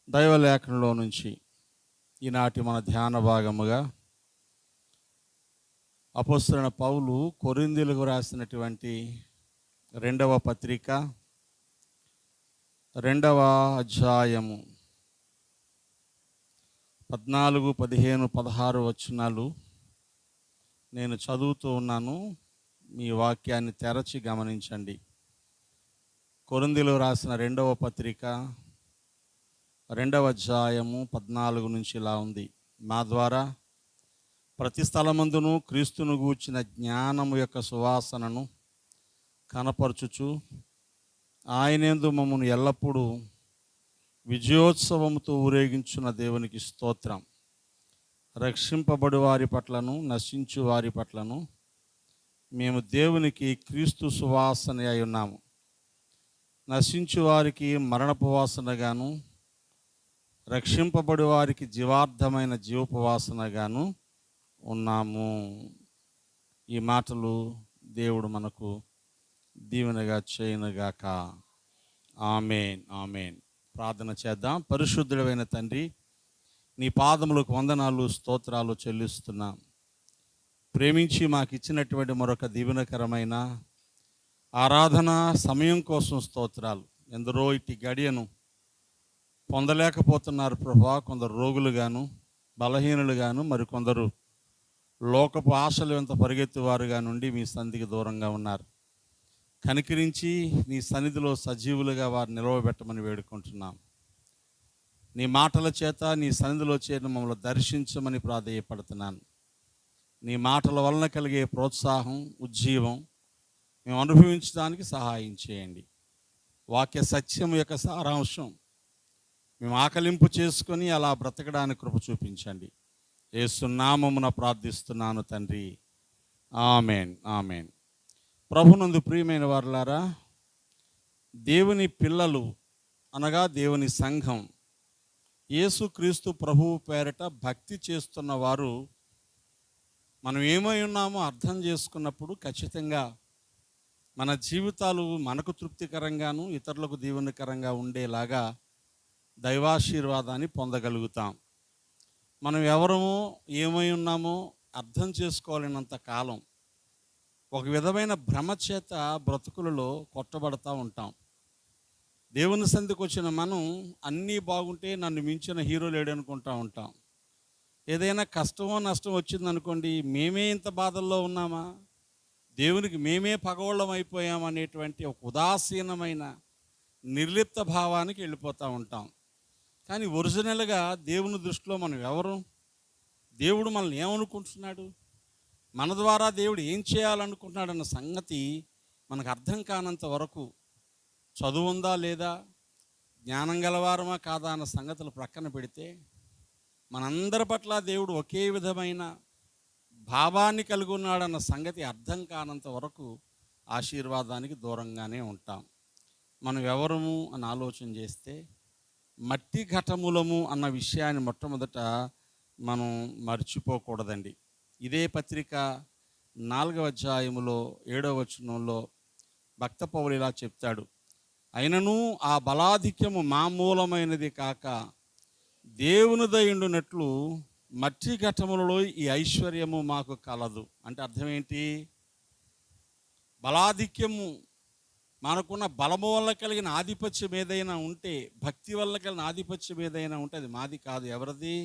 దైవలేఖనంలో నుంచి ఈనాటి మన ధ్యాన భాగముగా అపోస్తలుడైన పౌలు కొరింథీయులకు రాసినటువంటి 2వ పత్రిక 2వ అధ్యాయము 14, 15, 16 వచనాలు నేను చదువుతూ ఉన్నాను. మీ వాక్యాన్ని తెరచి గమనించండి. కొరింథీయులకు రాసిన 2వ పత్రిక 2వ అధ్యాయము 14 నుంచి ఇలా ఉంది. మా ద్వారా ప్రతి స్థలమందును క్రీస్తును గూర్చిన జ్ఞానము యొక్క సువాసనను కనపరచుచు ఆయనందు మమ్మను ఎల్లప్పుడూ విజయోత్సవముతో ఊరేగించున్న దేవునికి స్తోత్రం. రక్షింపబడి వారి పట్లను నశించు వారి పట్లను మేము దేవునికి క్రీస్తు సువాసన అయి ఉన్నాము. నశించు వారికి మరణపు వాసనగాను, రక్షింపబడి వారికి జీవార్థమైన జీవపు వాసనగాను ఉన్నాము. ఈ మాటలు దేవుడు మనకు దీవెనగా చేయనుగాక. ఆమేన్, ఆమేన్. ప్రార్థన చేద్దాం. పరిశుద్ధుడైన తండ్రి, నీ పాదములకు వందనాలు, స్తోత్రాలు చెల్లిస్తున్నాం. ప్రేమించి మాకు ఇచ్చినటువంటి మరొక దీవెనకరమైన ఆరాధన సమయం కోసం స్తోత్రాలు. ఎందరో ఇట్టి గడియను పొందలేకపోతున్నారు ప్రభువా. కొందరు రోగులుగాను, బలహీనులుగాను, మరికొందరు లోకపు ఆశలు ఎంత పరిగెత్తువారుగా నుండి మీ సన్నిధికి దూరంగా ఉన్నారు. కనికరించి నీ సన్నిధిలో సజీవులుగా వారు నిలవబెట్టమని వేడుకుంటున్నాం. నీ మాటల చేత నీ సన్నిధిలో చేరిన మమ్మల్ని దర్శించమని ప్రాధేయపడుతున్నాను. నీ మాటల వలన కలిగే ప్రోత్సాహం, ఉజ్జీవం మేము అనుభవించడానికి సహాయం చేయండి. వాక్య సత్యం యొక్క సారాంశం మేము ఆకలింపు చేసుకొని అలా బ్రతకడానికి కృప చూపించండి. యేసు నామమున ప్రార్థిస్తున్నాను తండ్రి. ఆమేన్, ఆమేన్. ప్రభునందు ప్రియమైన వారులారా, దేవుని పిల్లలు అనగా దేవుని సంఘం, యేసుక్రీస్తు ప్రభువు పేరట భక్తి చేస్తున్న వారు మనం ఏమై ఉన్నామో అర్థం చేసుకున్నప్పుడు ఖచ్చితంగా మన జీవితాలు మనకు తృప్తికరంగాను ఇతరులకు దీవెనకరంగా ఉండేలాగా దైవాశీర్వాదాన్ని పొందగలుగుతాం. మనం ఎవరమో ఏమై ఉన్నామో అర్థం చేసుకోలేనంత కాలం ఒక విధమైన భ్రమ చేత బ్రతుకులలో కొట్టబడతా ఉంటాం. దేవుని సన్నిధికి వచ్చిన మనం అన్నీ బాగుంటే నన్ను మించిన హీరో లేడు అనుకుంటా ఉంటాం. ఏదైనా కష్టమో నష్టం వచ్చిందనుకోండి, మేమే ఇంత బాధల్లో ఉన్నామా, దేవునికి మేమే పగోళ్ళం అయిపోయామనేటువంటి ఒక ఉదాసీనమైన నిర్లిప్త భావానికి వెళ్ళిపోతూ ఉంటాం. కానీ ఒరిజినల్గా దేవుని దృష్టిలో మనం ఎవరు, దేవుడు మనల్ని ఏమనుకుంటున్నాడు, మన ద్వారా దేవుడు ఏం చేయాలనుకుంటున్నాడు అన్న సంగతి మనకు అర్థం కానంత వరకు చదువు ఉందా లేదా, జ్ఞానం గలవారమా కాదా అన్న సంగతులు ప్రక్కన పెడితే మనందరి పట్ల దేవుడు ఒకే విధమైన భావాన్ని కలిగి ఉన్నాడన్న సంగతి అర్థం కానంత వరకు ఆశీర్వాదానికి దూరంగానే ఉంటాం. మనం ఎవరము అని ఆలోచన చేస్తే మట్టి ఘటములము అన్న విషయాన్ని మొట్టమొదట మనం మర్చిపోకూడదండి. ఇదే పత్రిక 4వ అధ్యాయములో 7వ వచనంలో భక్త పౌలు ఇలా చెప్తాడు, అయినను ఆ బలాధిక్యము మామూలమైనది కాక దేవుని దయుండునట్లు మట్టి ఘటములలో ఈ ఐశ్వర్యము మాకు కలదు. అంటే అర్థం ఏంటి? బలాధిక్యము, మనకున్న బలము వల్ల కలిగిన ఆధిపత్యం ఏదైనా ఉంటే, భక్తి వల్ల కలిగిన ఆధిపత్యం ఏదైనా ఉంటే అది మాది కాదు, ఎవరిది?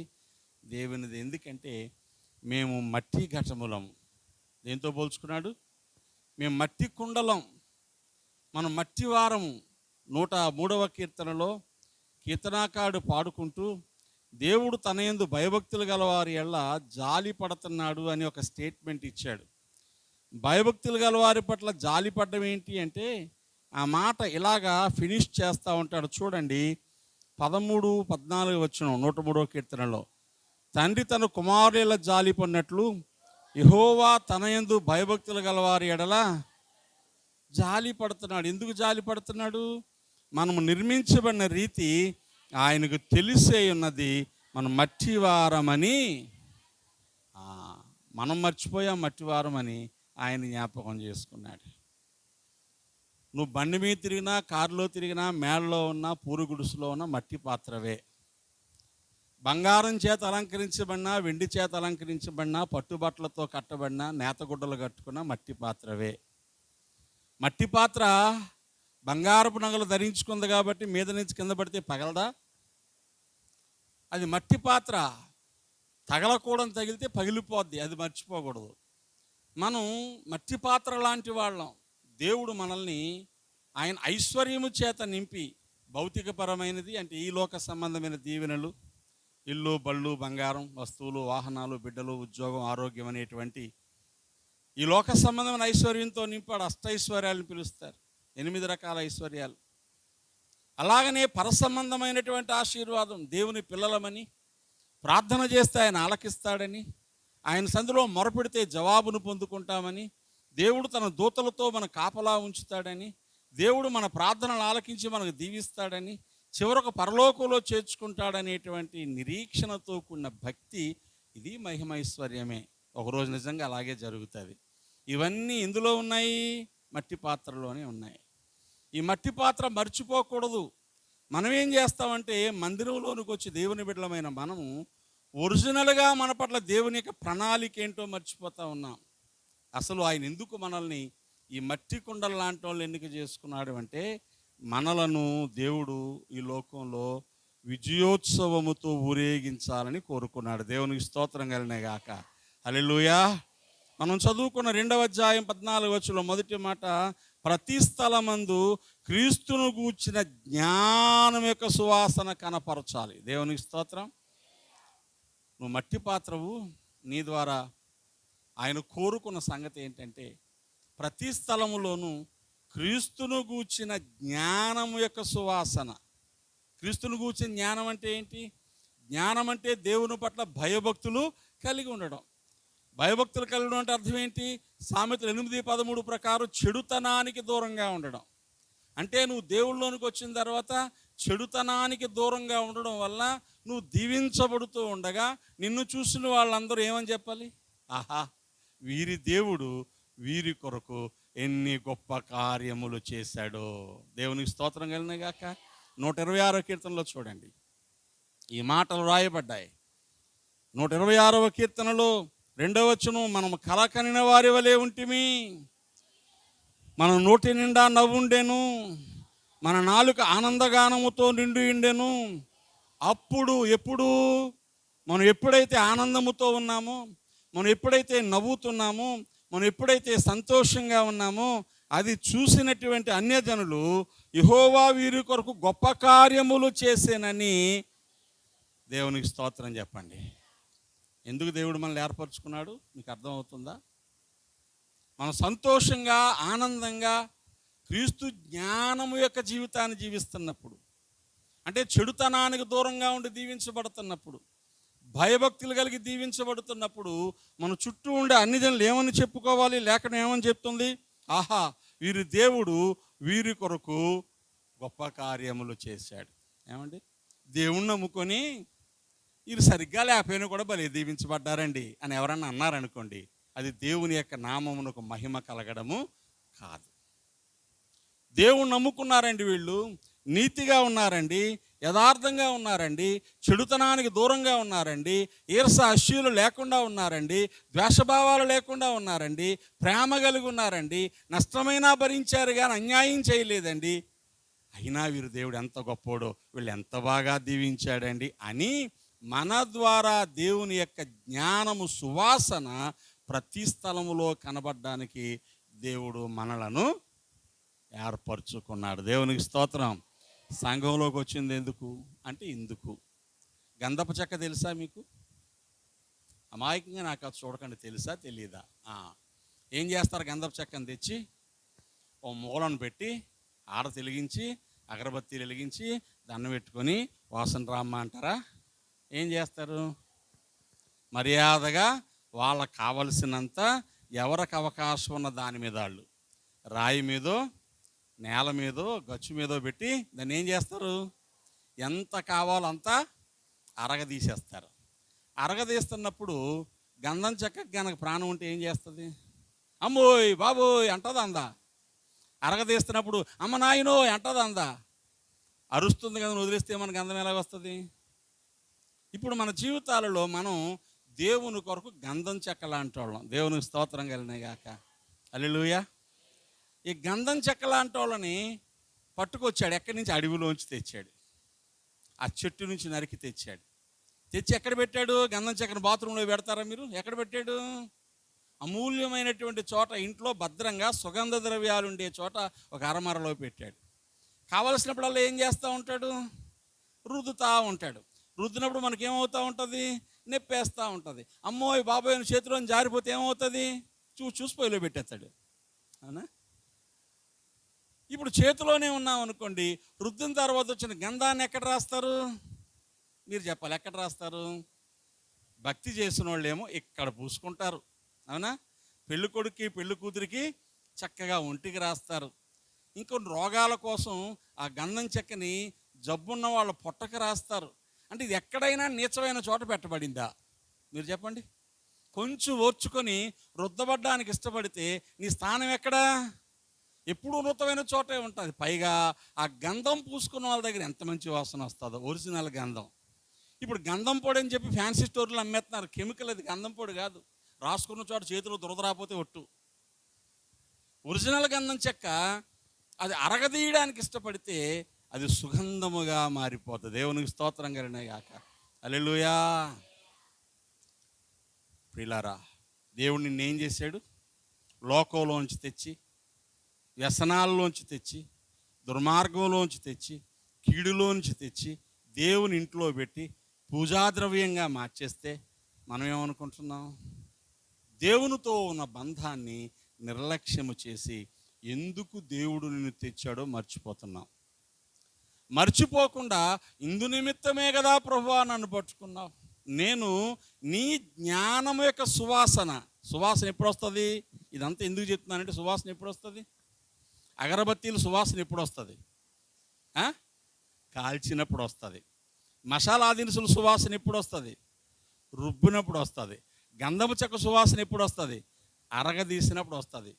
దేవునిది. ఎందుకంటే మేము మట్టి ఘటములం. దేంతో పోల్చుకున్నాడు? మేము మట్టి కుండలం, మనం మట్టి వారము. 103వ కీర్తనలో కీర్తనాకారుడు పాడుకుంటూ దేవుడు తన యందు భయభక్తులు గలవారి ఎల్ల జాలి పడుతున్నాడు అని ఒక స్టేట్మెంట్ ఇచ్చాడు. భయభక్తులు గలవారి పట్ల జాలి పడ్డం ఏంటి అంటే ఆ మాట ఇలాగా ఫినిష్ చేస్తూ ఉంటాడు. చూడండి, 13, 14 వచనం 103వ కీర్తనలో, తండ్రి తన కుమారుల జాలి పడినట్లు యెహోవా తన యందు భయభక్తులు గలవారి ఎడల జాలి పడుతున్నాడు. ఎందుకు జాలి పడుతున్నాడు? మనము నిర్మించబడిన రీతి ఆయనకు తెలిసే ఉన్నది. మనం మట్టివారమని, మనం మర్చిపోయాం మట్టివారమని ఆయన జ్ఞాపకం చేసుకున్నాడు. నువ్వు బండి మీద తిరిగినా, కారులో తిరిగినా, మేడలో ఉన్నా, పూరు గుడుసులో ఉన్న మట్టి పాత్రవే. బంగారం చేత అలంకరించబడినా, వెండి చేత అలంకరించబడినా, పట్టుబట్టలతో కట్టబడినా, నేతగుడ్డలు కట్టుకున్న మట్టి పాత్రవే. మట్టి పాత్ర బంగారపు నగలు ధరించుకుంది కాబట్టి మీద నుంచి కింద పడితే పగలదా? అది మట్టి పాత్ర తగలకూడని తగిలితే పగిలిపోద్ది, అది మర్చిపోకూడదు. మనం మట్టి పాత్ర లాంటి వాళ్ళం. దేవుడు మనల్ని ఆయన ఐశ్వర్యము చేత నింపి, భౌతికపరమైనది అంటే ఈ లోక సంబంధమైన దీవెనలు, ఇల్లు, బళ్ళు, బంగారం, వస్తువులు, వాహనాలు, బిడ్డలు, ఉద్యోగం, ఆరోగ్యం అనేటువంటి ఈ లోక సంబంధమైన ఐశ్వర్యంతో నింపాడు. అష్టైశ్వర్యాలను పిలుస్తారు, 8 రకాల ఐశ్వర్యాలు. అలాగనే పరసంబంధమైనటువంటి ఆశీర్వాదం, దేవుని పిల్లలమని, ప్రార్థన చేస్తే ఆయన ఆలకిస్తాడని, ఆయన సందులో మొరపెడితే జవాబును పొందుకుంటామని, దేవుడు తన దూతలతో మన కాపలా ఉంచుతాడని, దేవుడు మన ప్రార్థనలు ఆలకించి మనకు దీవిస్తాడని, చివరకు పరలోకంలో చేర్చుకుంటాడనేటువంటి నిరీక్షణతో కూడిన భక్తి, ఇది మహిమైశ్వర్యమే. ఒకరోజు నిజంగా అలాగే జరుగుతుంది. ఇవన్నీ ఇందులో ఉన్నాయి, మట్టి పాత్రలోనే ఉన్నాయి. ఈ మట్టి పాత్ర మర్చిపోకూడదు. మనం ఏం చేస్తామంటే మందిరంలోనికి వచ్చి దేవుని బిడ్డలమైన మనము ఒరిజినల్గా మన పట్ల దేవుని యొక్క ప్రణాళిక ఏంటో మర్చిపోతూ ఉన్నాం. అసలు ఆయన ఎందుకు మనల్ని ఈ మట్టి కుండల లాంటి వాళ్ళు ఎన్నిక చేసుకున్నాడు అంటే, మనలను దేవుడు ఈ లోకంలో విజయోత్సవముతో ఊరేగించాలని కోరుకున్నాడు. దేవునికి స్తోత్రం కలిగిన గాక. హల్లెలూయా. మనం చదువుకున్న 2వ అధ్యాయం 14వ వచనంలో మొదటి మాట, ప్రతి స్థలమందు క్రీస్తును గూర్చిన జ్ఞానం యొక్క సువాసన కనపరచాలి. దేవునికి స్తోత్రం. నువ్వు మట్టి పాత్రవు. నీ ద్వారా ఆయన కోరుకున్న సంగతి ఏంటంటే, ప్రతి స్థలములోనూ క్రీస్తును గూర్చిన జ్ఞానం యొక్క సువాసన. క్రీస్తును గూర్చిన జ్ఞానం అంటే ఏంటి? జ్ఞానం అంటే దేవుని పట్ల భయభక్తులు కలిగి ఉండడం. భయభక్తులు కలిగి ఉండడం అంటే అర్థం ఏంటి? సామెతలు 8:13 ప్రకారం చెడుతనానికి దూరంగా ఉండడం. అంటే నువ్వు దేవుళ్ళలోనికి వచ్చిన తర్వాత చెడుతనానికి దూరంగా ఉండడం వల్ల నువ్వు దీవించబడుతూ ఉండగా నిన్ను చూసిన వాళ్ళందరూ ఏమని చెప్పాలి? ఆహా, వీరి దేవుడు వీరి కొరకు ఎన్ని గొప్ప కార్యములు చేశాడో. దేవునికి స్తోత్రం కలిగిన గాక. 126వ కీర్తనలో చూడండి, ఈ మాటలు రాయబడ్డాయి. 126వ కీర్తనలో 2వ వచనం, మనం కలకనిన వారి వలె ఉంటిమి, మన నోటి నిండా నవ్వుండెను, మన నాలుక ఆనందగానముతో నిండి ఉండెను. అప్పుడు ఎప్పుడు మనం ఎప్పుడైతే ఆనందముతో ఉన్నామో, మనం ఎప్పుడైతే నవ్వుతున్నామో, మనం ఎప్పుడైతే సంతోషంగా ఉన్నామో, అది చూసినటువంటి అన్యజనులు యెహోవా వీరి కొరకు గొప్ప కార్యములు చేసేనని దేవునికి స్తోత్రం చెప్పండి. ఎందుకు దేవుడు మనల్ని ఏర్పరచుకున్నాడు మీకు అర్థమవుతుందా? మనం సంతోషంగా, ఆనందంగా క్రీస్తు జ్ఞానము యొక్క జీవితాన్ని జీవిస్తున్నప్పుడు, అంటే చెడుతనానికి దూరంగా ఉండి దీవించబడుతున్నప్పుడు, భయభక్తులు కలిగి దీవించబడుతున్నప్పుడు, మన చుట్టూ ఉండే అన్ని జనులు ఏమని చెప్పుకోవాలి? లేఖనం ఏమని చెప్తుంది? ఆహా, వీరి దేవుడు వీరి కొరకు గొప్ప కార్యములు చేశాడు. ఏమండి, దేవుణ్ణి నమ్ముకొని వీరు సరిగ్గా లేకపోయినా కూడా భలే దీవించబడ్డారండి అని ఎవరన్నా అన్నారనుకోండి, అది దేవుని యొక్క నామమునకు మహిమ కలగడము కాదు. దేవుణ్ణి నమ్ముకున్నారండి, వీళ్ళు నీతిగా ఉన్నారండి, యథార్థంగా ఉన్నారండి, చెడుతనానికి దూరంగా ఉన్నారండి, ఈర్ష అసూయలు లేకుండా ఉన్నారండి, ద్వేషభావాలు లేకుండా ఉన్నారండి, ప్రేమ కలిగి ఉన్నారండి, నష్టమైనా భరించారు కానీ అన్యాయం చేయలేదండి, అయినా వీరు దేవుడు ఎంత గొప్పోడో, వీళ్ళు ఎంత బాగా దీవించాడండి అని మన ద్వారా దేవుని యొక్క జ్ఞానము సువాసన ప్రతి స్థలములో కనబడడానికి దేవుడు మనలను ఏర్పరచుకున్నాడు. దేవునికి స్తోత్రం. సంఘంలోకి వచ్చింది ఎందుకు అంటే ఇందుకు. గంధపు చెక్క తెలుసా మీకు? అమాయకంగా నాకు అది చూడకండి, తెలుసా తెలీదా? ఏం చేస్తారు? గంధపు చెక్కను తెచ్చి ఓ మూలను పెట్టి ఆడ వెలిగించి అగరబత్తీలు వెలిగించి దండం పెట్టుకొని వాసన రామ్మ అంటారా? ఏం చేస్తారు? మర్యాదగా వాళ్ళకు కావలసినంత ఎవరికి అవకాశం ఉన్న దాని మీద వాళ్ళు రాయి మీదో, నేల మీదో, గచ్చు మీదో పెట్టి దాన్ని ఏం చేస్తారు? ఎంత కావాలో అంత అరగదీసేస్తారు. అరగదీస్తున్నప్పుడు గంధం చెక్కకి కనుక ప్రాణం ఉంటే ఏం చేస్తుంది? అమ్మోయ్ బాబోయ్ అంటదా అందా? అరగదీస్తున్నప్పుడు అమ్మ నాయనో అంటదా అందా? అరుస్తుంది కదా. వదిలేస్తే మన గంధం ఎలా వస్తుంది? ఇప్పుడు మన జీవితాలలో మనం దేవుని కొరకు గంధం చెక్క లాంటి వాళ్ళం. దేవునికి స్తోత్రం కలిగినాయి గాక. హల్లెలూయా. ఈ గంధం చెక్క లాంటి వాళ్ళని పట్టుకొచ్చాడు. ఎక్కడి నుంచి? అడవిలోంచి తెచ్చాడు. ఆ చెట్టు నుంచి నరికి తెచ్చాడు. తెచ్చి ఎక్కడ పెట్టాడు? గంధం చెక్కను బాత్రూంలో పెడతారా మీరు? ఎక్కడ పెట్టాడు? అమూల్యమైనటువంటి చోట, ఇంట్లో భద్రంగా సుగంధ ద్రవ్యాలు ఉండే చోట ఒక అరమరలో పెట్టాడు. కావలసినప్పుడల్లా ఏం చేస్తూ ఉంటాడు? రుద్దుతూ ఉంటాడు. రుద్దినప్పుడు మనకేమవుతూ ఉంటుంది? నొప్పేస్తూ ఉంటుంది. అమ్మోయ్ బాబోయ్ చేతిలో జారిపోతే ఏమవుతుంది? చూసి పొయ్యిలో పెట్టేస్తాడు. అవునా? ఇప్పుడు చేతిలోనే ఉన్నాం అనుకోండి, రుద్దిన తర్వాత వచ్చిన గంధాన్ని ఎక్కడ రాస్తారు? మీరు చెప్పాలి, ఎక్కడ రాస్తారు? భక్తి చేసిన వాళ్ళేమో ఇక్కడ పూసుకుంటారు. అవునా? పెళ్ళి కొడుక్కి పెళ్ళి కూతురికి చక్కగా ఒంటికి రాస్తారు. ఇంకొన్ని రోగాల కోసం ఆ గంధం చెక్కని జబ్బున్న వాళ్ళ పొట్టకి రాస్తారు. అంటే ఇది ఎక్కడైనా నీచమైన చోట పెట్టబడిందా? మీరు చెప్పండి. కొంచెం ఓర్చుకొని రుద్దబడ్డానికి ఇష్టపడితే నీ స్థానం ఎక్కడా? ఎప్పుడూ ఉన్నతమైన చోటే ఉంటుంది. పైగా ఆ గంధం పూసుకున్న వాళ్ళ దగ్గర ఎంత మంచి వాసన వస్తుందో, ఒరిజినల్ గంధం. ఇప్పుడు గంధం పొడి అని చెప్పి ఫ్యాన్సీ స్టోర్లు అమ్మేస్తున్నారు. కెమికల్, అది గంధం పొడి కాదు. రాసుకున్న చోట చేతిలో దురద రాకపోతే ఒట్టు. ఒరిజినల్ గంధం చెక్క అది అరగదీయడానికి ఇష్టపడితే అది సుగంధముగా మారిపోతుంది. దేవునికి స్తోత్రం కలిగినాయి గాక. హల్లెలూయా. ప్రియులారా, దేవుడు నిన్నేం చేశాడు? లోకంలోంచి తెచ్చి, వ్యసనాల్లోంచి తెచ్చి, దుర్మార్గంలోంచి తెచ్చి, కీడులోంచి తెచ్చి దేవుని ఇంట్లో పెట్టి పూజాద్రవ్యంగా మార్చేస్తే మనం ఏమనుకుంటున్నాం? దేవునితో ఉన్న బంధాన్ని నిర్లక్ష్యము చేసి ఎందుకు దేవుడు నిన్ను తెచ్చాడో మర్చిపోతున్నాం. మర్చిపోకుండా ఇందు నిమిత్తమే కదా ప్రభువా నన్ను పట్టుకున్నావు. నేను నీ జ్ఞానము యొక్క సువాసన ఎప్పుడు వస్తుంది? ఇదంతా ఎందుకు చెప్తున్నానంటే, సువాసన ఎప్పుడు వస్తుంది? అగరబత్తీలు సువాసన ఎప్పుడు వస్తుంది? కాల్చినప్పుడు వస్తుంది. మసాలా దినుసుల సువాసన ఎప్పుడు వస్తుంది? రుబ్బినప్పుడు వస్తుంది. గంధపు చెక్క సువాసన ఎప్పుడు వస్తుంది? అరగదీసినప్పుడు వస్తుంది.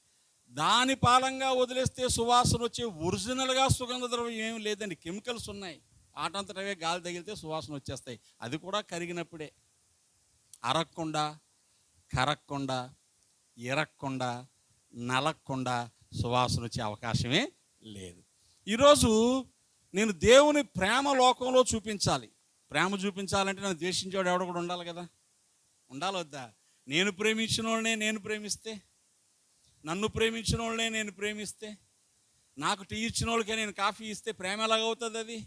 దాని పాలంగా వదిలేస్తే సువాసన వచ్చే ఒరిజినల్గా సుగంధ ద్రవ్యం ఏమి లేదండి, కెమికల్స్ ఉన్నాయి. ఆటంతటవే గాలి తగిలితే సువాసన వచ్చేస్తాయి. అది కూడా కరిగినప్పుడే. అరక్కుండా, కరక్కుండా, ఇరక్కుండా, నలక్కుండా సువాసన వచ్చే అవకాశమే లేదు. ఈరోజు నేను దేవుని ప్రేమ లోకంలో చూపించాలి. ప్రేమ చూపించాలంటే నన్ను ద్వేషించేవాడు ఎవడో కూడా ఉండాలి కదా. ఉండాలి వద్దా? నేను ప్రేమించిన వాళ్ళనే నేను ప్రేమిస్తే, నన్ను ప్రేమించిన వాళ్ళనే నేను ప్రేమిస్తే, నాకు టీ ఇచ్చిన వాళ్ళకే నేను కాఫీ ఇస్తే ప్రేమ ఎలాగవుతుంది? అది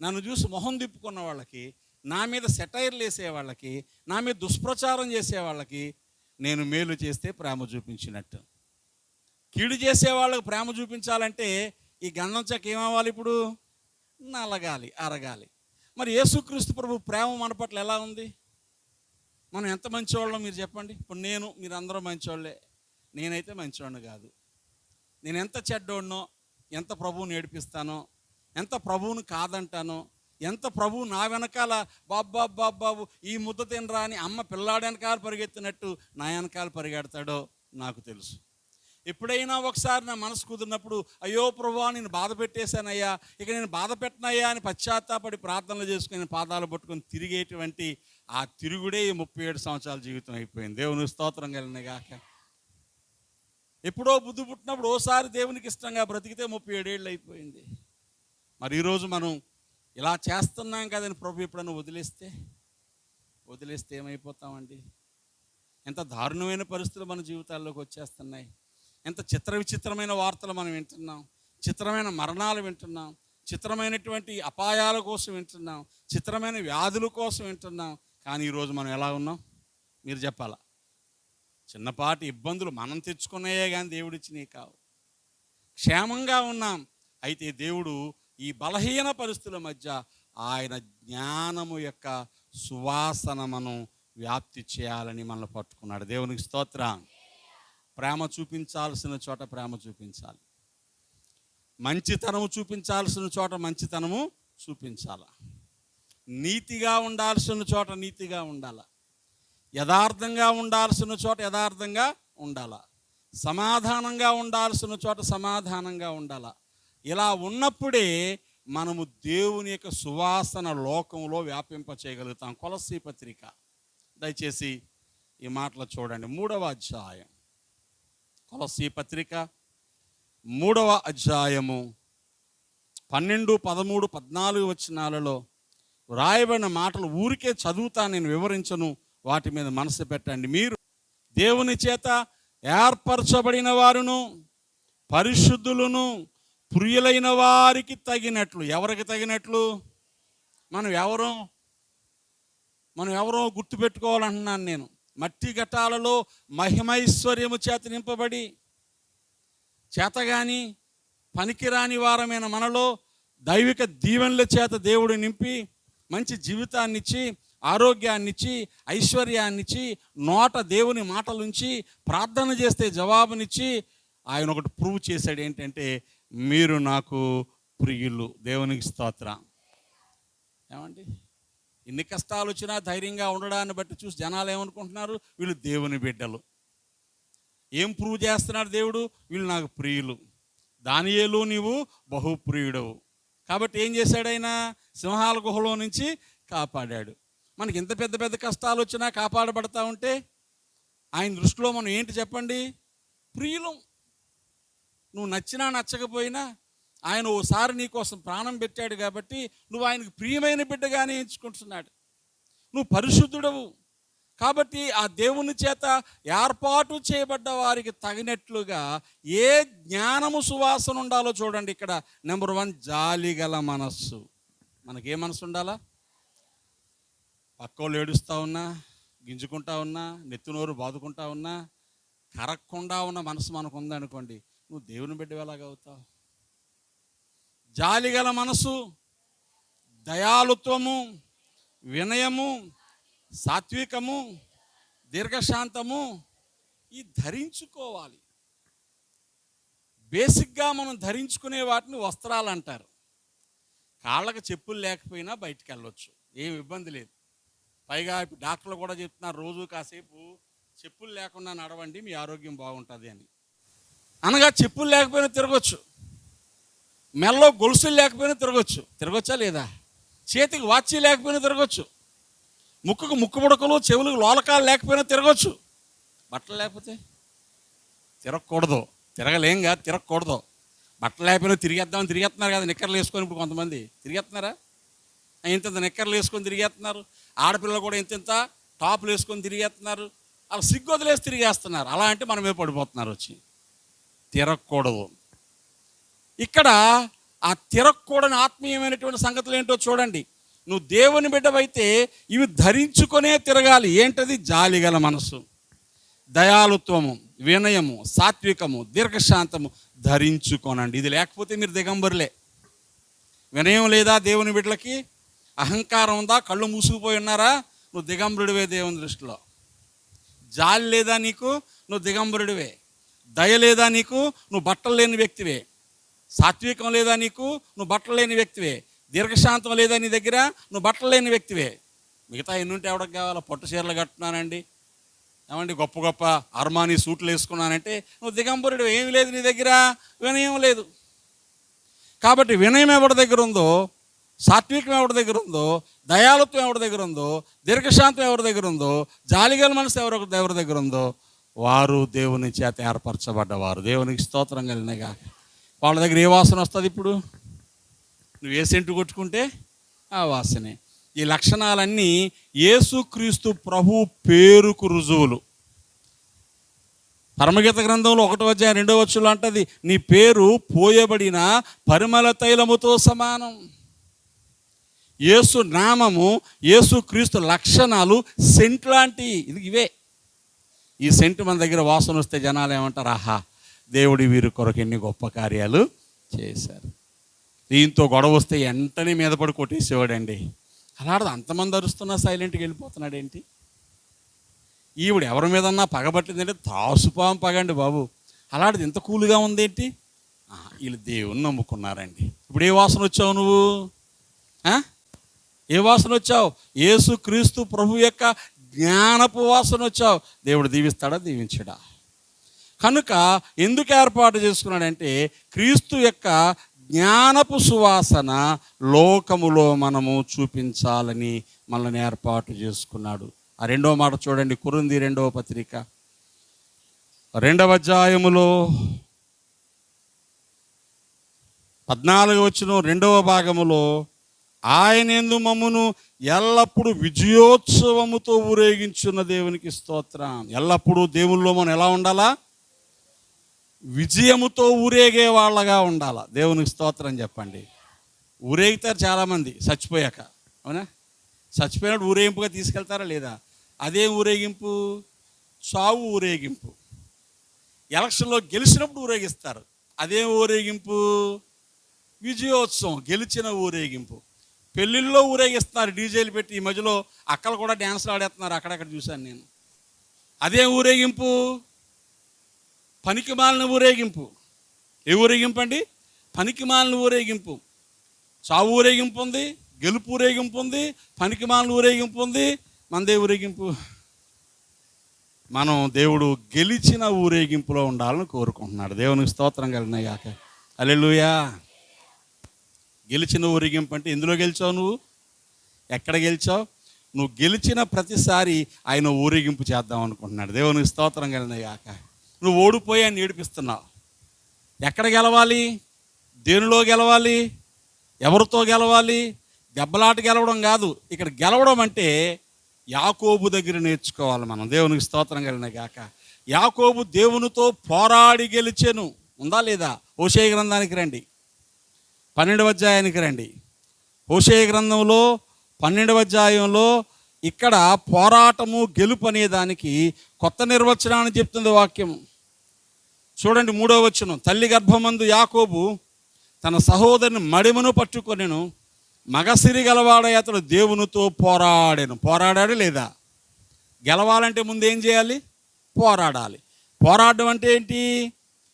నన్ను చూసి మొహం తిప్పుకున్న వాళ్ళకి, నా మీద సెటైర్లు వేసే వాళ్ళకి, నా మీద దుష్ప్రచారం చేసే వాళ్ళకి నేను మేలు చేస్తే ప్రేమ చూపించినట్టు. కీడు చేసే వాళ్ళకి ప్రేమ చూపించాలంటే ఈ గంధం చెక్క ఏమవ్వాలి? ఇప్పుడు నలగాలి, అరగాలి. మరి యేసుక్రీస్తు ప్రభు ప్రేమ మన పట్ల ఎలా ఉంది? మనం ఎంత మంచివాళ్ళం మీరు చెప్పండి. ఇప్పుడు మీరందరూ మంచివాళ్ళే, నేనైతే మంచివాడిని కాదు. నేను ఎంత చెడ్డోడినో, ఎంత ప్రభువుని ఏడిపిస్తానో, ఎంత ప్రభువుని కాదంటానో, ఎంత ప్రభువు నా వెనకాల బాబు ఈ ముద్ద తినరా అని అమ్మ పిల్లాడి వెనకాల పరిగెత్తినట్టు నా వెనకాల పరిగెడతాడో నాకు తెలుసు. ఎప్పుడైనా ఒకసారి నా మనసు కుదిరినప్పుడు, అయ్యో ప్రభువా నేను బాధ పెట్టేశానయ్యా, ఇక నేను బాధ పెట్టనయ్యా అని పశ్చాత్తాపడి ప్రార్థనలు చేసుకుని పాదాలు పట్టుకొని తిరిగేటువంటి ఆ తిరుగుడే 37 సంవత్సరాల జీవితం అయిపోయింది. దేవుని స్తోత్రం కలిగిన గాక. ఎప్పుడో బుద్ధి పుట్టినప్పుడు ఓసారి దేవునికి ఇష్టంగా బ్రతికితే 37 ఏళ్ళు అయిపోయింది. మరి ఈరోజు మనం ఇలా చేస్తున్నాం కదని ప్రభు ఎప్పుడన్నా వదిలేస్తే ఏమైపోతామండి? ఎంత దారుణమైన పరిస్థితులు మన జీవితాల్లోకి వచ్చేస్తున్నాయి. ఎంత విచిత్రమైన వార్తలు మనం వింటున్నాం. చిత్రమైన మరణాలు వింటున్నాం. చిత్రమైనటువంటి అపాయాల కోసం వింటున్నాం. చిత్రమైన వ్యాధుల కోసం వింటున్నాం. కానీ ఈరోజు మనం ఎలా ఉన్నాం? మీరు చెప్పాలా? చిన్నపాటి ఇబ్బందులు మనం తెచ్చుకున్నాయే కానీ దేవుడిచ్చినవి కావు. క్షేమంగా ఉన్నాం. అయితే దేవుడు ఈ బలహీన పరిస్థితుల మధ్య ఆయన జ్ఞానము యొక్క సువాసన మనం వ్యాప్తి చేయాలని మనల్ని పట్టుకున్నాడు. దేవునికి స్తోత్రం. ప్రేమ చూపించాల్సిన చోట ప్రేమ చూపించాలి. మంచితనము చూపించాల్సిన చోట మంచితనము చూపించాల. నీతిగా ఉండాల్సిన చోట నీతిగా ఉండాల. యథార్థంగా ఉండాల్సిన చోట యథార్థంగా ఉండాల. సమాధానంగా ఉండాల్సిన చోట సమాధానంగా ఉండాల. ఇలా ఉన్నప్పుడే మనము దేవుని యొక్క సువాసన లోకంలో వ్యాపింప చేయగలుగుతాం. కొలస్సీ పత్రిక దయచేసి ఈ మాటలు చూడండి. 3వ అధ్యాయం, కొలస్సీ పత్రిక 3వ అధ్యాయము 12, 13, 14 వచనాలలో వ్రాయబడిన మాటలు ఊరికే చదువుతా, నేను వివరించను, వాటి మీద మనసు పెట్టండి. మీరు దేవుని చేత ఏర్పరచబడిన వారును పరిశుద్ధులను ప్రియులైన వారికి తగినట్లు. ఎవరికి తగినట్లు? మనం ఎవరో గుర్తుపెట్టుకోవాలంటున్నాను నేను. మట్టి ఘటాలలో మహిమైశ్వర్యము చేత నింపబడి చేతగాని పనికిరాని వారమైన మనలో దైవిక దీవెనల చేత దేవుడు నింపి మంచి జీవితాన్నిచ్చి, ఆరోగ్యాన్నిచ్చి, ఐశ్వర్యాన్నిచ్చి, నోట దేవుని మాటలుంచి, ప్రార్థన చేస్తే జవాబునిచ్చి ఆయన ఒకటి ప్రూవ్ చేశాడు. ఏంటంటే, మీరు నాకు ప్రియులు. దేవునికి స్తోత్రం. ఏమండి, ఎన్ని కష్టాలు వచ్చినా ధైర్యంగా ఉండడాన్ని బట్టి చూసి జనాలు ఏమనుకుంటున్నారు? వీళ్ళు దేవుని బిడ్డలు. ఏం ప్రూవ్ చేస్తున్నాడు దేవుడు? వీళ్ళు నాకు ప్రియులు. దానియేలు నీవు బహుప్రియుడవు. కాబట్టి ఏం చేశాడు ఆయన? సింహాల గుహలో నుంచి కాపాడాడు. మనకి ఇంత పెద్ద పెద్ద కష్టాలు వచ్చినా కాపాడబడతా ఉంటే ఆయన దృష్టిలో మనం ఏంటి చెప్పండి? ప్రియులం. నువ్వు నచ్చినా నచ్చకపోయినా ఆయన ఓసారి నీ కోసం ప్రాణం పెట్టాడు కాబట్టి నువ్వు ఆయనకు ప్రియమైన బిడ్డగానే ఎంచుకుంటున్నాడు. నువ్వు పరిశుద్ధుడవు కాబట్టి ఆ దేవుని చేత ఏర్పాటు చేయబడ్డ వారికి తగినట్లుగా ఏ జ్ఞానము సువాసన ఉండాలో చూడండి. ఇక్కడ నెంబర్ 1 జాలిగల మనస్సు. మనకే మనసు ఉండాలా? పక్కోళ్ళు ఏడుస్తూ ఉన్నా, గింజుకుంటా ఉన్నా, నెత్తినోరు బాదుకుంటా ఉన్నా, కరక్కుండా ఉన్న మనసు మనకు ఉందనుకోండి, నువ్వు దేవుని బిడ్డ ఎలాగవుతావు? జాలిగల మనసు, దయాలుత్వము, వినయము, సాత్వికము, దీర్ఘశాంతము ఈ ధరించుకోవాలి. బేసిక్గా మనం ధరించుకునే వాటిని వస్త్రాలు అంటారు. కాళ్ళకు చెప్పులు లేకపోయినా బయటికి వెళ్ళొచ్చు, ఏం ఇబ్బంది లేదు. పైగా ఇప్పుడు డాక్టర్లు కూడా చెప్తున్నారు, రోజు కాసేపు చెప్పులు లేకుండా నడవండి, మీ ఆరోగ్యం బాగుంటుంది అని. అనగా చెప్పులు లేకపోయినా తిరగచ్చు, మెల్లో గొలుసులు లేకపోయినా తిరగొచ్చా లేదా? చేతికి వాచి లేకపోయినా తిరగచ్చు, ముక్కుకు ముక్కు ముడకలు, చెవులకు లోలకాలు లేకపోయినా తిరగచ్చు. బట్టలు లేకపోతే తిరగకూడదు, తిరగకూడదు. బట్టలు లేకపోయినా తిరిగేస్తున్నారు కదా నిక్కర్లు వేసుకొని. ఇప్పుడు కొంతమంది తిరిగేస్తున్నారా? ఇంత నిక్కర్లు వేసుకొని తిరిగేస్తున్నారు. ఆడపిల్లలు కూడా ఇంత టాపులు వేసుకొని తిరిగేస్తున్నారు. అలా సిగ్గు వదిలేసి తిరిగేస్తున్నారు. అలా అంటే మన మీద పడిపోతున్నారు వచ్చి. తిరగకూడదు. ఇక్కడ ఆ తిరగకూడని ఆత్మీయమైనటువంటి సంగతులు ఏంటో చూడండి. నువ్వు దేవుని బిడ్డవైతే ఇవి ధరించుకొనే తిరగాలి. ఏంటది? జాలిగల మనసు, దయాలుత్వము, వినయము, సాత్వికము, దీర్ఘశాంతము ధరించుకోనండి. ఇది లేకపోతే మీరు దిగంబరులే. వినయం లేదా దేవుని బిడ్డలకి? అహంకారం ఉందా? కళ్ళు మూసుకుపోయి ఉన్నారా? నువ్వు దిగంబరుడివే దేవుని దృష్టిలో. జాలి లేదా నీకు? నువ్వు దిగంబరుడివే. దయ లేదా నీకు? నువ్వు బట్టలు లేని వ్యక్తివే. సాత్వికం లేదా నీకు? నువ్వు బట్టలు లేని వ్యక్తివే. దీర్ఘశాంతం లేదా నీ దగ్గర? నువ్వు బట్టలు లేని వ్యక్తివే. మిగతా ఎన్నుంటే ఎవరికి కావాలా? పట్టు చీరలు కట్టున్నానండి, ఏమండి గొప్ప గొప్ప అర్మానీ సూట్లు వేసుకున్నానంటే నువ్వు దిగంబరుడు. ఏమి లేదు నీ దగ్గర? వినయం లేదు. కాబట్టి వినయం ఎవరి దగ్గర ఉందో, సాత్వికం ఎవరి దగ్గర ఉందో, దయాలుత్వం ఎవరి దగ్గర ఉందో, దీర్ఘశాంతం ఎవరి దగ్గర ఉందో, జాలిగల మనసు ఎవరి దగ్గర ఉందో, వారు దేవుని చేత ఏర్పరచబడ్డవారు. దేవునికి స్తోత్రం కలిగినగా. వాళ్ళ దగ్గర ఏ వాసన వస్తుంది? ఇప్పుడు నువ్వు ఏ సెంటు కొట్టుకుంటే ఆ వాసనే. ఈ లక్షణాలన్నీ యేసుక్రీస్తు ప్రభు పేరుకు రుజువులు. పరమగీత గ్రంథంలో 1వ అధ్యాయం 2వ వచనంలో అంటది, నీ పేరు పోయబడిన పరిమళ తైలముతో సమానం. యేసు నామము, యేసుక్రీస్తు లక్షణాలు సెంట్ లాంటి. ఇవే. ఈ సెంటు మన దగ్గర వాసన వస్తే జనాలు ఏమంటారు? ఆహా, దేవుడి వీరి కొరకు ఎన్ని గొప్ప కార్యాలు చేశారు. దీంతో గొడవ వస్తే వెంటనే మీద పడి కొట్టేసేవాడండి. అలాంటిది అంతమంది అరుస్తున్నా సైలెంట్గా వెళ్ళిపోతున్నాడు ఏంటి? ఈవిడ ఎవరి మీదన్నా పగబట్టిందంటే తాసుపాం పగండి బాబు. అలాంటిది ఇంత కూలుగా ఉందేంటి? వీళ్ళు దేవుని నమ్ముకున్నారండి. ఇప్పుడు ఏ వాసన వచ్చావు నువ్వు? ఏ వాసన వచ్చావు? యేసుక్రీస్తు ప్రభు యొక్క జ్ఞానపు వాసన వచ్చావు. దేవుడు దీవిస్తాడా? దీవించడా? కనుక ఎందుకు ఏర్పాటు చేసుకున్నాడంటే క్రీస్తు యొక్క జ్ఞానపు సువాసన లోకములో మనము చూపించాలని మనల్ని ఏర్పాటు చేసుకున్నాడు. ఆ రెండవ మాట చూడండి, కొరింథీ 2వ పత్రిక 2వ అధ్యాయములో 14వ వచనం 2వ భాగములో, ఆయన యందు మమ్మును ఎల్లప్పుడూ విజయోత్సవముతో ఊరేగించున్న దేవునికి స్తోత్రం. ఎల్లప్పుడూ దేవుల్లో మనం ఎలా ఉండాలా? విజయముతో ఊరేగే వాళ్ళగా ఉండాలా. దేవునికి స్తోత్రం చెప్పండి. ఊరేగుతారు చాలామంది చచ్చిపోయాక, అవునా? చచ్చిపోయినప్పుడు ఊరేగింపుగా తీసుకెళ్తారా లేదా? అదే ఊరేగింపు చావు ఊరేగింపు. ఎలక్షన్లో గెలిచినప్పుడు ఊరేగిస్తారు, అదే ఊరేగింపు విజయోత్సవం, గెలిచిన ఊరేగింపు. పెళ్ళిళ్ళలో ఊరేగిస్తున్నారు డీజేలు పెట్టి, ఈ మధ్యలో అక్కలు కూడా డ్యాన్స్లు ఆడేస్తున్నారు, అక్కడక్కడ చూశాను నేను. అదే ఊరేగింపు పనికిమాలిన ఊరేగింపు. ఏ ఊరేగింపు అండి? పనికిమాలిన ఊరేగింపు. చావు ఊరేగింపు ఉంది, గెలుపు ఊరేగింపు ఉంది, పనికిమాలిన ఊరేగింపు ఉంది. మనదే ఊరేగింపు. మనం దేవుడు గెలిచిన ఊరేగింపులో ఉండాలని కోరుకుంటున్నాడు. దేవునికి స్తోత్రం కలిగినాయి కాక. హల్లెలూయా. గెలిచిన ఊరేగింపు అంటే ఎందులో గెలిచావు? నువ్వు ఎక్కడ గెలిచావు? నువ్వు గెలిచిన ప్రతిసారి ఆయన ఊరేగింపు చేద్దాం అనుకుంటున్నాడు. దేవునికి స్తోత్రం కలిగినాయి కాక. నువ్వు ఓడిపోయి ఆయన ఏడిపిస్తున్నావు. ఎక్కడ గెలవాలి? దేనిలో గెలవాలి? ఎవరితో గెలవాలి? దెబ్బలాట గెలవడం కాదు. ఇక్కడ గెలవడం అంటే యాకోబు దగ్గర నేర్చుకోవాలి మనం. దేవునికి స్తోత్రం కలిగిన గాక. యాకోబు దేవునితో పోరాడి గెలిచెను. ఉందా లేదా? హోషేయ గ్రంథానికి రండి, 12వ అధ్యాయానికి రండి. హోషేయ గ్రంథంలో 12వ అధ్యాయంలో ఇక్కడ పోరాటము గెలుపు అనే దానికి కొత్త నిర్వచనాన్ని చెప్తుంది వాక్యం. చూడండి 3వ వచనం. తల్లి గర్భమందు యాకోబు తన సహోదరుని మడిమను పట్టుకొనెను, మగసిరి గలవాడ అతడు దేవునితో పోరాడాను. పోరాడాడు లేదా? గెలవాలంటే ముందు ఏం చేయాలి? పోరాడాలి. పోరాడడం అంటే ఏంటి?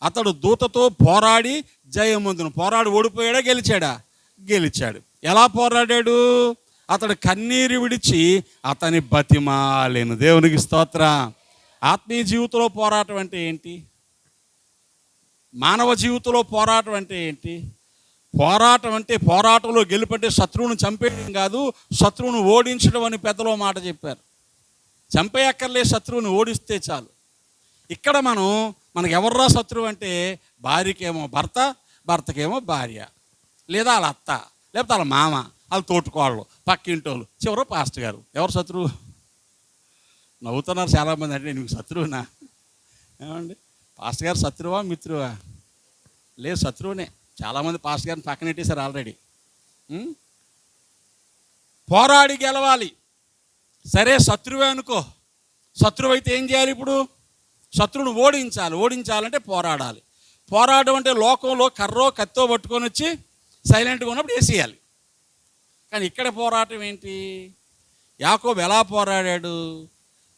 అతడు దూతతో పోరాడి జయముందును. పోరాడి ఓడిపోయాడా? గెలిచాడా? గెలిచాడు. ఎలా పోరాడాడు? అతడు కన్నీరు విడిచి అతని బతిమాలెను. దేవునికి స్తోత్రం. ఆత్మీయ జీవితంలో పోరాటం అంటే ఏంటి? మానవ జీవితంలో పోరాటం అంటే ఏంటి? పోరాటం అంటే, పోరాటంలో గెలుపంటే శత్రువును చంపేయడం కాదు, శత్రువును ఓడించడం అని పెద్దలో మాట చెప్పారు. చంపేయక్కర్లే, శత్రువుని ఓడిస్తే చాలు. ఇక్కడ మనకు ఎవర్రా శత్రువు అంటే, భార్యకేమో భర్త, భర్తకేమో భార్య, లేదా వాళ్ళ అత్త, లేకపోతే వాళ్ళ మామ, వాళ్ళ తోటికోళ్ళు, పక్కింటోళ్ళు, చివరి పాస్టర్ గారు. ఎవరు శత్రువు? నవ్వుతున్నారు చాలామంది. అంటే నీకు శత్రువునా? ఏమండి, పాస్టర్ గారు శత్రువా మిత్రువా? లేదు, శత్రువునే. చాలామంది పాస్టర్ గారిని పక్కనెట్టేశారు ఆల్రెడీ. పోరాడి గెలవాలి. సరే, శత్రువే అనుకో. శత్రువు అయితే ఏం చేయాలి? ఇప్పుడు శత్రువును ఓడించాలి. ఓడించాలంటే పోరాడాలి. పోరాడడం అంటే లోకంలో కర్రో కత్తో పట్టుకొని వచ్చి సైలెంట్గా ఉన్నప్పుడు వేసేయాలి. కానీ ఇక్కడ పోరాటం ఏంటి? యాకోబు ఎలా పోరాడాడు?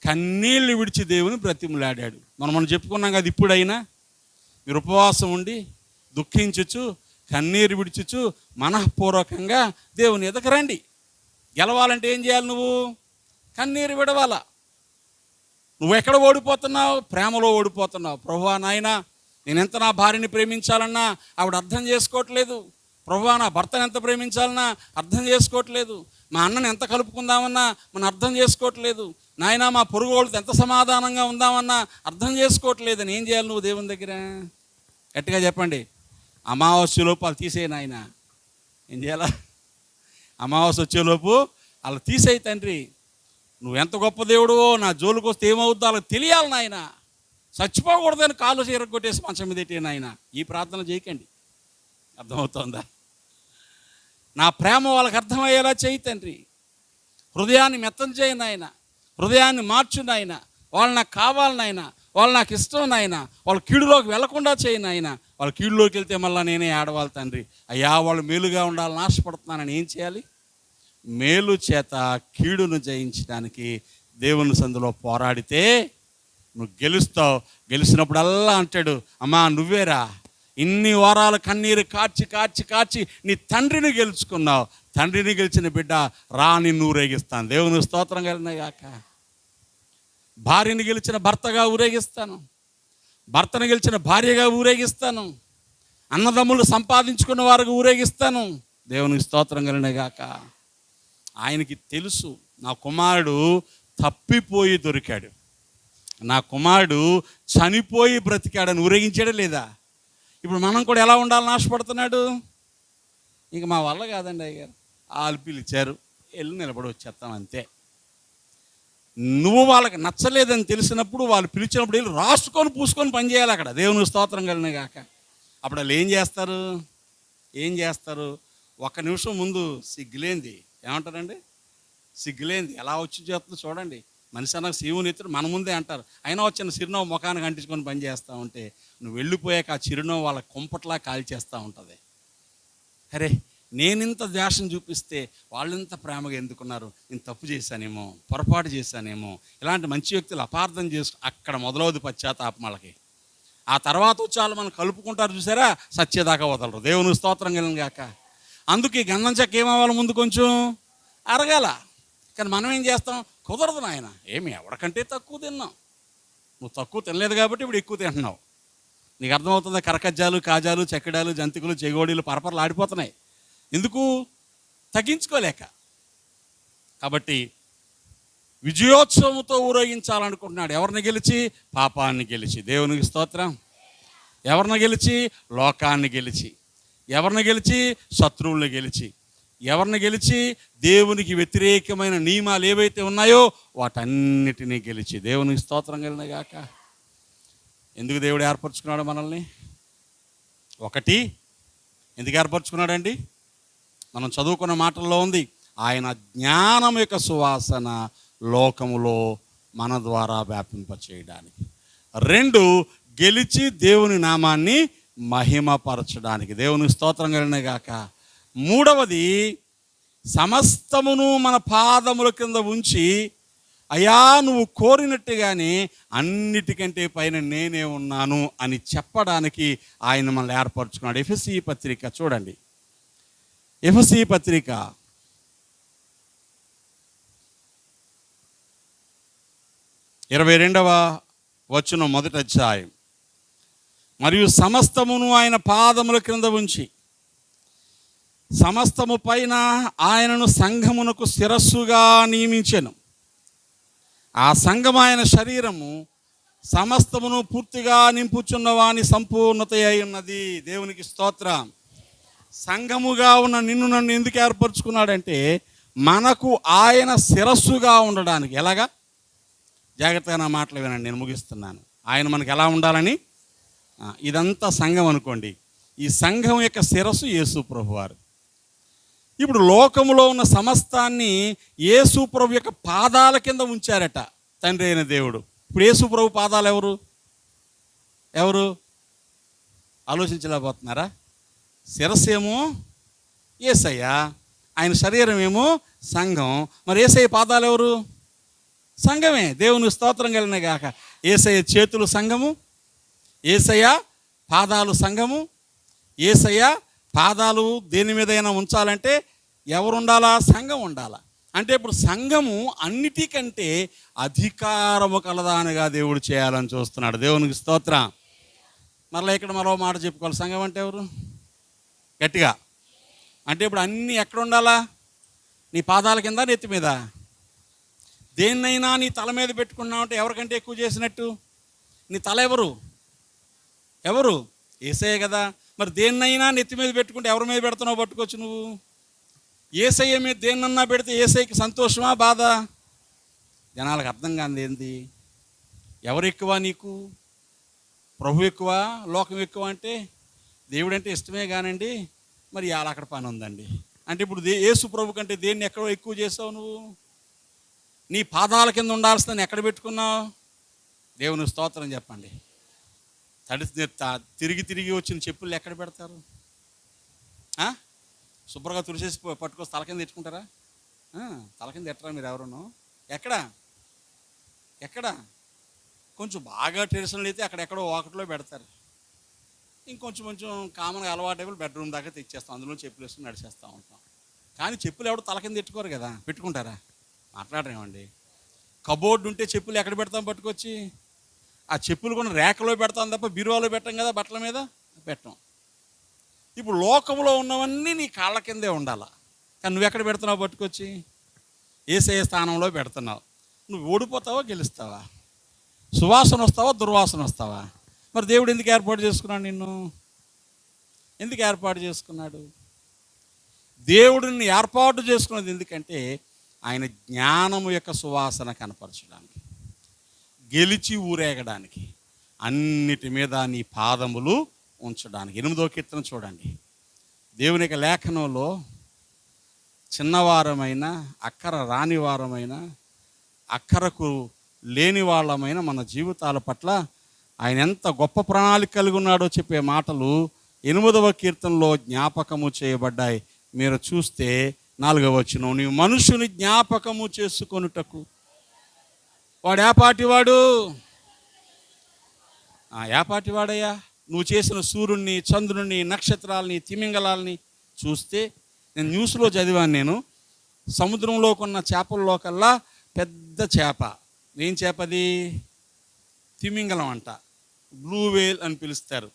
కన్నీళ్ళు విడిచి దేవుని బ్రతిమలాడాడు. మనం చెప్పుకున్నాం కదా. ఇప్పుడైనా మీరు ఉపవాసం ఉండి దుఃఖించచ్చు, కన్నీరు విడిచచ్చు, మనఃపూర్వకంగా దేవుని ఎదుకు రండి. గెలవాలంటే ఏం చేయాలి? నువ్వు కన్నీరు విడవాలా. నువ్వు ఎక్కడ ఓడిపోతున్నావు? ప్రేమలో ఓడిపోతున్నావు. ప్రభువా నాయనా, నేను ఎంత నా భార్యని ప్రేమించాలన్నా ఆవిడ అర్థం చేసుకోవట్లేదు. ప్రభువా నా భర్తను ఎంత ప్రేమించాలన్నా అర్థం చేసుకోవట్లేదు. మా అన్నని ఎంత కలుపుకుందామన్నా మనం అర్థం చేసుకోవట్లేదు. నాయనా, మా పొరుగు వాళ్ళతో ఎంత సమాధానంగా ఉందామన్నా అర్థం చేసుకోవట్లేదు. అని ఏం చేయాలి నువ్వు దేవుని దగ్గర? గట్టిగా చెప్పండి. అమావాస్యలోపు వాళ్ళు తీసేయి నాయన. ఏం చేయాలా? అమావాస్య వచ్చేలోపు వాళ్ళు తీసేయి తండ్రి. నువ్వు ఎంత గొప్ప దేవుడువో, నా జోలికి వస్తే ఏమవుద్దో వాళ్ళకి తెలియాలి నాయన. చచ్చిపోకూడదని కాళ్ళు చీరగొట్టేసి మంచం మీద పెట్టే నాయన. ఈ ప్రార్థన చేయకండి. అర్థమవుతుందా? నా ప్రేమ వాళ్ళకి అర్థమయ్యేలా చేయి తండ్రి. హృదయాన్ని మెత్తం చేయి నాయన. హృదయాన్ని మార్చు నాయన. వాళ్ళు నాకు కావాలి నాయన. వాళ్ళు నాకు ఇష్టం నాయన. వాళ్ళ కీడులోకి వెళ్లకుండా చేయి నాయన. వాళ్ళ కీడులోకి వెళ్తే మళ్ళీ నేనే ఆడవాలి తండ్రి. అయ్యా, వాళ్ళు మేలుగా ఉండాలని ఆశపడుతున్నానని ఏం చేయాలి? మేలు చేత కీడును జయించడానికి దేవుని సందులో పోరాడితే నువ్వు గెలుస్తావు. గెలిచినప్పుడల్లా అంటాడు, అమ్మా నువ్వేరా ఇన్ని వారాల కన్నీరు కార్చి కార్చి కార్చి నీ తండ్రిని గెలుచుకున్నావు. తండ్రిని గెలిచిన బిడ్డ రా, నిన్ను ఊరేగిస్తాను. దేవుని స్తోత్రం కలిగిన గాక. భార్యని గెలిచిన భర్తగా ఊరేగిస్తాను. భర్తను గెలిచిన భార్యగా ఊరేగిస్తాను. అన్నదమ్ములు సంపాదించుకున్న వారికి ఊరేగిస్తాను. దేవునికి స్తోత్రం కలుగునుగాక. ఆయనకి తెలుసు నా కుమారుడు తప్పిపోయి దొరికాడు, నా కుమారుడు చనిపోయి బ్రతికాడని ఊరేగించాడా లేదా? ఇప్పుడు మనం కూడా ఎలా ఉండాలని ఆశపడుతున్నాడు? ఇంక మా వల్ల కాదండి అయ్యగారు, వాళ్ళు పిలిచారు, వెళ్ళి నిలబడి వచ్చేస్తాం అంతే. నువ్వు వాళ్ళకి నచ్చలేదని తెలిసినప్పుడు, వాళ్ళు పిలిచినప్పుడు వెళ్ళి రాసుకొని పూసుకొని పనిచేయాలి అక్కడ. దేవునికి స్తోత్రం కలుగునుగాక. అప్పుడు వాళ్ళు ఏం చేస్తారు? ఒక్క నిమిషం ముందు సిగ్గులేంది ఏమంటారండి? సిగ్గులేంది ఎలా వచ్చి చేస్తుందో చూడండి. మనిషి అన్న శివుని ఎత్తుడు మన ముందే అంటారు. అయినా వచ్చిన చిరునవ్వు ముఖానికి అంటించుకొని పని చేస్తూ ఉంటే, నువ్వు వెళ్ళిపోయాక ఆ చిరునవ్వు వాళ్ళ కుంపట్లా కాల్చేస్తూ ఉంటుంది. అరే, నేనింత ద్వేషం చూపిస్తే వాళ్ళింత ప్రేమగా ఎందుకున్నారు? నేను తప్పు చేశానేమో, పొరపాటు చేశానేమో. ఇలాంటి మంచి వ్యక్తులు అపార్థం చేసుకు అక్కడ మొదలవుది పశ్చాత్తాపం వాళ్ళకి. ఆ తర్వాత వచ్చాలు మనం కలుపుకుంటారు చూసారా, సత్యదాకా వదలరు. దేవుని స్తోత్రం కలుగునుగాక. అందుకే గంధం చెక్క ఏమవ్వాలి? ముందు కొంచెం అరగాల. కానీ మనం ఏం చేస్తాం? కుదరదు నాయన, ఏమి ఎవరికంటే తక్కువ తిన్నాం. నువ్వు తక్కువ తినలేదు కాబట్టి ఇప్పుడు ఎక్కువ తింటున్నావు. నీకు అర్థమవుతుందా? కరకజ్జాలు, కాజాలు, చెక్కడాలు, జంతికలు, చెగోడీలు పరపరలు ఆడిపోతున్నాయి. ఎందుకు? తగ్గించుకోలేక. కాబట్టి విజయోత్సవంతో ఊరేగించాలనుకుంటున్నాడు. ఎవరిని గెలిచి? పాపాన్ని గెలిచి. దేవునికి స్తోత్రం. ఎవరిని గెలిచి? లోకాన్ని గెలిచి. ఎవరిని గెలిచి? శత్రువులను గెలిచి. ఎవరిని గెలిచి? దేవునికి వ్యతిరేకమైన నియమాలు ఏవైతే ఉన్నాయో వాటన్నిటినీ గెలిచి. దేవునికి స్తోత్రం కలుగునుగాక. ఎందుకు దేవుడు ఏర్పరచుకున్నాడు మనల్ని? ఒకటి, ఎందుకు ఏర్పరచుకున్నాడండి? మనం చదువుకున్న మాటల్లో ఉంది, ఆయన జ్ఞానం యొక్క సువాసన లోకములో మన ద్వారా వ్యాపింపచేయడానికి. రెండు, గెలిచి దేవుని నామాన్ని మహిమపరచడానికి. దేవుని స్తోత్రం కలుగునుగాక. మూడవది, సమస్తమును మన పాదముల కింద ఉంచి, అయ్యా నువ్వు కోరినట్టుగానే అన్నిటికంటే పైన నేనే ఉన్నాను అని చెప్పడానికి ఆయన మనల్ని ఏర్పరచుకున్నాడు. ఎఫెసీ పత్రిక చూడండి. ఎఫెసీ పత్రిక 22వ వచనం, మొదటి అధ్యాయం. మరియు సమస్తమును ఆయన పాదముల క్రింద ఉంచి, సమస్తము పైన ఆయనను సంఘమునకు శిరస్సుగా నియమించెను. ఆ సంఘం ఆయన శరీరము, సమస్తమును పూర్తిగా నింపుచున్నవాని సంపూర్ణత అయి ఉన్నది. దేవునికి స్తోత్రం. సంఘముగా ఉన్న నిన్ను నన్ను ఎందుకు ఏర్పరచుకున్నాడంటే, మనకు ఆయన శిరస్సుగా ఉండడానికి. ఎలాగా? జాగ్రత్తగా నా మాటలు వినండి, నేను ముగిస్తున్నాను. ఆయన మనకు ఎలా ఉండాలని? ఇదంతా సంఘం అనుకోండి. ఈ సంఘం యొక్క శిరస్సు యేసు ప్రభువారు. ఇప్పుడు లోకములో ఉన్న సమస్తాన్ని యేసు ప్రభు యొక్క పాదాల కింద ఉంచారట తండ్రి అయిన దేవుడు. ఇప్పుడు యేసు ప్రభు పాదాలు ఎవరు ఆలోచించలేకపోతున్నారా? శిరస్సు ఏమో యేసయ్య, ఆయన శరీరం ఏమో సంఘం. మరి యేసయ్య పాదాలు ఎవరు? సంఘమే. దేవుని స్తోత్రం కలుగునుగాక. యేసయ్య చేతులు సంఘము, యేసయ్య పాదాలు సంఘము. యేసయ్య పాదాలు దేని మీదైనా ఉంచాలంటే ఎవరు ఉండాలా? సంఘం ఉండాలా. అంటే ఇప్పుడు సంఘము అన్నిటికంటే అధికారము కలదానిగా దేవుడు చేయాలని చూస్తున్నాడు. దేవునికి స్తోత్రం. మరలా ఇక్కడ మరో మాట చెప్పుకోవాలి. సంఘం అంటే ఎవరు? గట్టిగా అంటే ఇప్పుడు అన్నీ ఎక్కడ ఉండాలా? నీ పాదాల కింద, నెత్తి మీద. దేన్నైనా నీ తల మీద పెట్టుకున్నావు అంటే ఎవరికంటే ఎక్కువ చేసినట్టు? నీ తల ఎవరు? యేసయ్య కదా. మరి దేన్నైనా నెత్తి మీద పెట్టుకుంటే ఎవరి మీద పెడుతున్నావు? పట్టుకోవచ్చు నువ్వు. యేసయ్య మీద దేన్నన్నా పెడితే యేసయ్యకి సంతోషమా, బాధ? జనాలకు అర్థం కాదు. ఏంది? ఎవరు ఎక్కువ నీకు? ప్రభు ఎక్కువ, లోకం ఎక్కువ? అంటే దేవుడు అంటే ఇష్టమే కానండి, మరి అలా అక్కడ పని ఉందండి. అంటే ఇప్పుడు యేసు ప్రభు కంటే దేన్ని ఎక్కడో ఎక్కువ చేసావు నువ్వు? నీ పాదాల కింద ఉండాల్సిందని ఎక్కడ పెట్టుకున్నావు? దేవుని స్తోత్రం చెప్పండి. తిరిగి వచ్చిన చెప్పులు ఎక్కడ పెడతారు? శుభ్రంగా తుడిసేసి పట్టుకొచ్చి తల కింద తెచ్చుకుంటారా? తల కింద ఎట్టరా మీరు ఎవరును? ఎక్కడ కొంచెం బాగా ట్రెడిషనల్ అయితే అక్కడెక్కడో ఒకటిలో పెడతారు. ఇంకొంచెం కామన్గా అలవాటు బెడ్రూమ్ దాకా తెచ్చేస్తాం, అందులో చెప్పులు వేసుకుని నడిచేస్తూ ఉంటాం. కానీ చెప్పులు ఎవడు తల కింద పెట్టుకోరు కదా. పెట్టుకుంటారా? మాట్లాడరేమండి. కబోర్డు ఉంటే చెప్పులు ఎక్కడ పెడతాం పట్టుకొచ్చి? ఆ చెప్పులు కూడా రేకలో పెడతాం తప్ప బీరువాలో పెట్టాం కదా, బట్టల మీద పెట్టాం. ఇప్పుడు లోకంలో ఉన్నవన్నీ నీ కాళ్ళ కిందే ఉండాలా, కానీ నువ్వు ఎక్కడ పెడుతున్నావు? పట్టుకొచ్చి యేసయ్య స్థానంలో పెడుతున్నావు. నువ్వు ఓడిపోతావా గెలుస్తావా? సువాసన వస్తావా దుర్వాసన వస్తావా? మరి దేవుడు ఎందుకు ఏర్పాటు చేసుకున్నాడు నిన్ను? ఎందుకు ఏర్పాటు చేసుకున్నాడు? దేవుడిని ఏర్పాటు చేసుకున్నది ఎందుకంటే ఆయన జ్ఞానము యొక్క సువాసన కనపరచడానికి, గెలిచి ఊరేగడానికి, అన్నిటి మీద నీ పాదములు ఉంచడానికి. 8వ కీర్తన చూడండి. దేవుని యొక్క లేఖనంలో చిన్నవారమైన, అక్కర రాని వారమైన, అక్కరకు లేని వాళ్ళమైన మన జీవితాల పట్ల ఆయన ఎంత గొప్ప ప్రణాళిక కలిగి ఉన్నాడో చెప్పే మాటలు 8వ కీర్తనలో జ్ఞాపకము చేయబడ్డాయి. మీరు చూస్తే 4వ వచనం, నీవు మనుషుని జ్ఞాపకము చేసుకొనుటకు. వాడు ఏపాటివాడు? ఏపాటివాడయ్యా? నువ్వు చేసిన సూర్యుడిని, చంద్రుడిని, నక్షత్రాలని, తిమింగలాలని చూస్తే, నేను న్యూస్లో చదివాను, నేను సముద్రంలో కొన్న చేపల్లో కల్లా పెద్ద చేప, ఏం చేపది? తిమింగలం అంట, బ్లూ వేల్ అని పిలుస్తారు.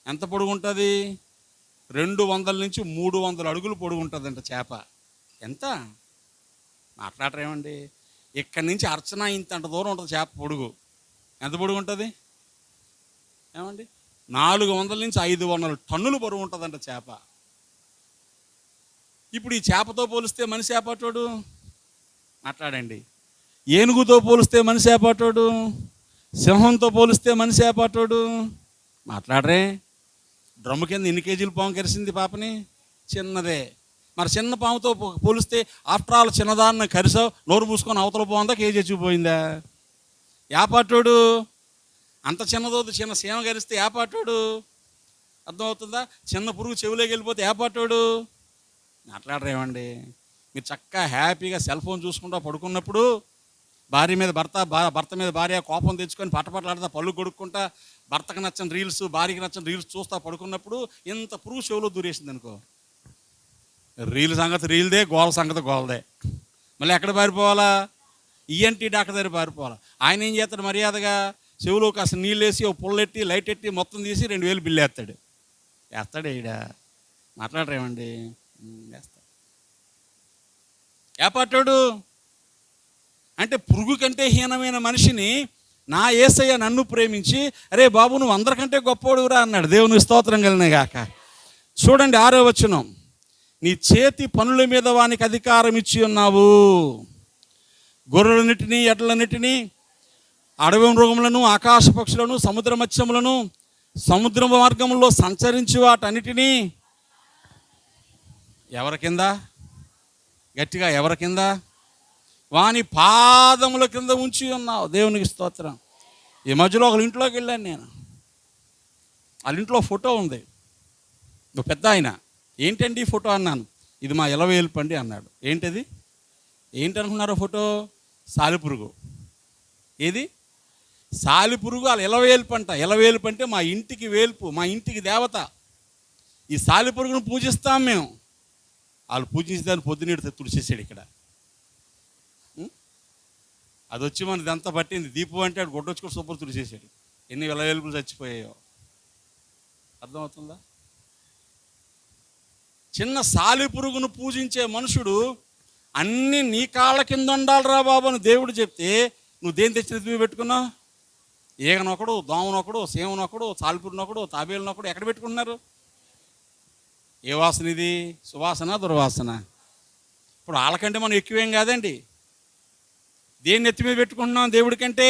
ఎంత పొడుగు ఉంటుంది? 200 నుంచి 300 అడుగులు పొడుగు ఉంటుందంట చేప. ఎంత మాట్లాడరేమండి? ఇక్కడి నుంచి అర్చన ఇంత దూరం ఉంటుంది చేప పొడుగు. ఎంత పొడుగు ఉంటుంది ఏమండి? 400 నుంచి 500 టన్నులు బరువు ఉంటుందంట చేప. ఇప్పుడు ఈ చేపతో పోలిస్తే మనిషి ఏపాటోడు? మాట్లాడండి. ఏనుగుతో పోలిస్తే మనిషి ఏపాటోడు? సింహంతో పోలిస్తే మనిషి ఏపాటోడు? మాట్లాడరే. డ్రమ్ము కింద ఎన్ని కేజీలు పాము కరిసింది పాపని? చిన్నదే. మరి చిన్న పాముతో పోలిస్తే ఆఫ్టర్ ఆల్ చిన్నదాన్ని కరిసావు, నోరు పూసుకొని అవతల పోందా కేజీ వచ్చిపోయిందా? ఏపాటోడు? అంత చిన్నదో చిన్న సీమ కరిస్తే ఏపాటోడు? అర్థమవుతుందా? చిన్న పురుగు చెవిలోకి వెళ్ళిపోతే ఏపాటోడు? మాట్లాడరేమండి. మీరు చక్కగా హ్యాపీగా సెల్ ఫోన్ చూసుకుంటా పడుకున్నప్పుడు, భార్య మీద భర్త, భర్త మీద భార్య కోపం తెచ్చుకొని పట్టపట్లాడుతా పళ్ళు కొడుక్కుంటా, భర్తకు నచ్చని రీల్స్, భార్యకి నచ్చని రీల్స్ చూస్తా పడుకున్నప్పుడు ఇంత పురుగు చెవిలో దూరేసింది అనుకో, రీల్ సంగతి రీల్దే, గోల సంగతి గోలదే. మళ్ళీ ఎక్కడ పారిపోవాలా? ఈఎన్టీ డాక్టర్ దగ్గర పారిపోవాలా. ఆయన ఏం చేస్తాడు? మర్యాదగా చెవులో కాస్త నీళ్ళు వేసి, ఓ పుల్లెట్టి, లైట్ ఎట్టి, మొత్తం తీసి 2000 బిల్లు వేస్తాడు. వేస్తాడు ఈడ. మాట్లాడరేమండి? వేస్తాడు. ఏపాటాడు అంటే పురుగు కంటే హీనమైన మనిషిని నా యేసయ్య నన్ను ప్రేమించి, అరే బాబు నువ్వు అందరికంటే గొప్పోడురా అన్నాడు. దేవుని స్తోత్రం కలిగిన గాక. చూడండి 6వ వచనం, నీ చేతి పనుల మీద వానికి అధికారం ఇచ్చి ఉన్నావు. గొర్రెలన్నిటినీ, ఎడ్లన్నిటినీ, అడవి మృగములను, ఆకాశ పక్షులను, సముద్ర మత్స్యములను, సముద్ర మార్గంలో సంచరించి వాటన్నిటినీ ఎవరి కింద? గట్టిగా ఎవరి కింద? వాని పాదముల కింద ఉంచి ఉన్నావు. దేవునికి స్తోత్రం. ఈ మధ్యలో ఒకళ్ళ ఇంట్లోకి వెళ్ళాను నేను. వాళ్ళ ఇంట్లో ఫోటో ఉంది. నువ్వు పెద్ద ఆయన, ఏంటండి ఈ ఫోటో అన్నాను. ఇది మా ఇలవేల్పు అండి అన్నాడు. ఏంటది? ఏంటి అనుకున్నారో ఫోటో? సాలిపురుగు. ఏది? సాలిపురుగు. వాళ్ళ ఇలవేల్పు అంట. ఇలవేల్పు అంటే మా ఇంటికి వేల్పు, మా ఇంటికి దేవత. ఈ సాలిపురుగును పూజిస్తాం మేము. వాళ్ళు పూజించేదాన్ని పొద్దునీడు తుడిచేసాడు ఇక్కడ. అది వచ్చి మనది అంతా పట్టింది. దీపం అంటే ఆడు గొడ్డొచ్చుకొని సూపర్ తుడిచేసాడు. ఎన్ని ఇలవేల్పులు చచ్చిపోయాయో. అర్థమవుతుందా? చిన్న సాలిపురుగును పూజించే మనుషుడు అన్నీ నీ కాళ్ళ కింద ఉండాలిరా బాబు అని దేవుడు చెప్తే, నువ్వు దేని తెచ్చిన ఎత్తుమీ పెట్టుకున్నావు? ఈగనొకడు, దోమనొకడు, సేమనొకడు, సాలిపురునొకడు, తాబేలునొకడు ఎక్కడ పెట్టుకుంటున్నారు? ఏ వాసన ఇది? సువాసన దుర్వాసన? ఇప్పుడు వాళ్ళకంటే మనం ఎక్కువేం కాదండి. దేన్ని ఎత్తి మీద పెట్టుకుంటున్నాం దేవుడి కంటే?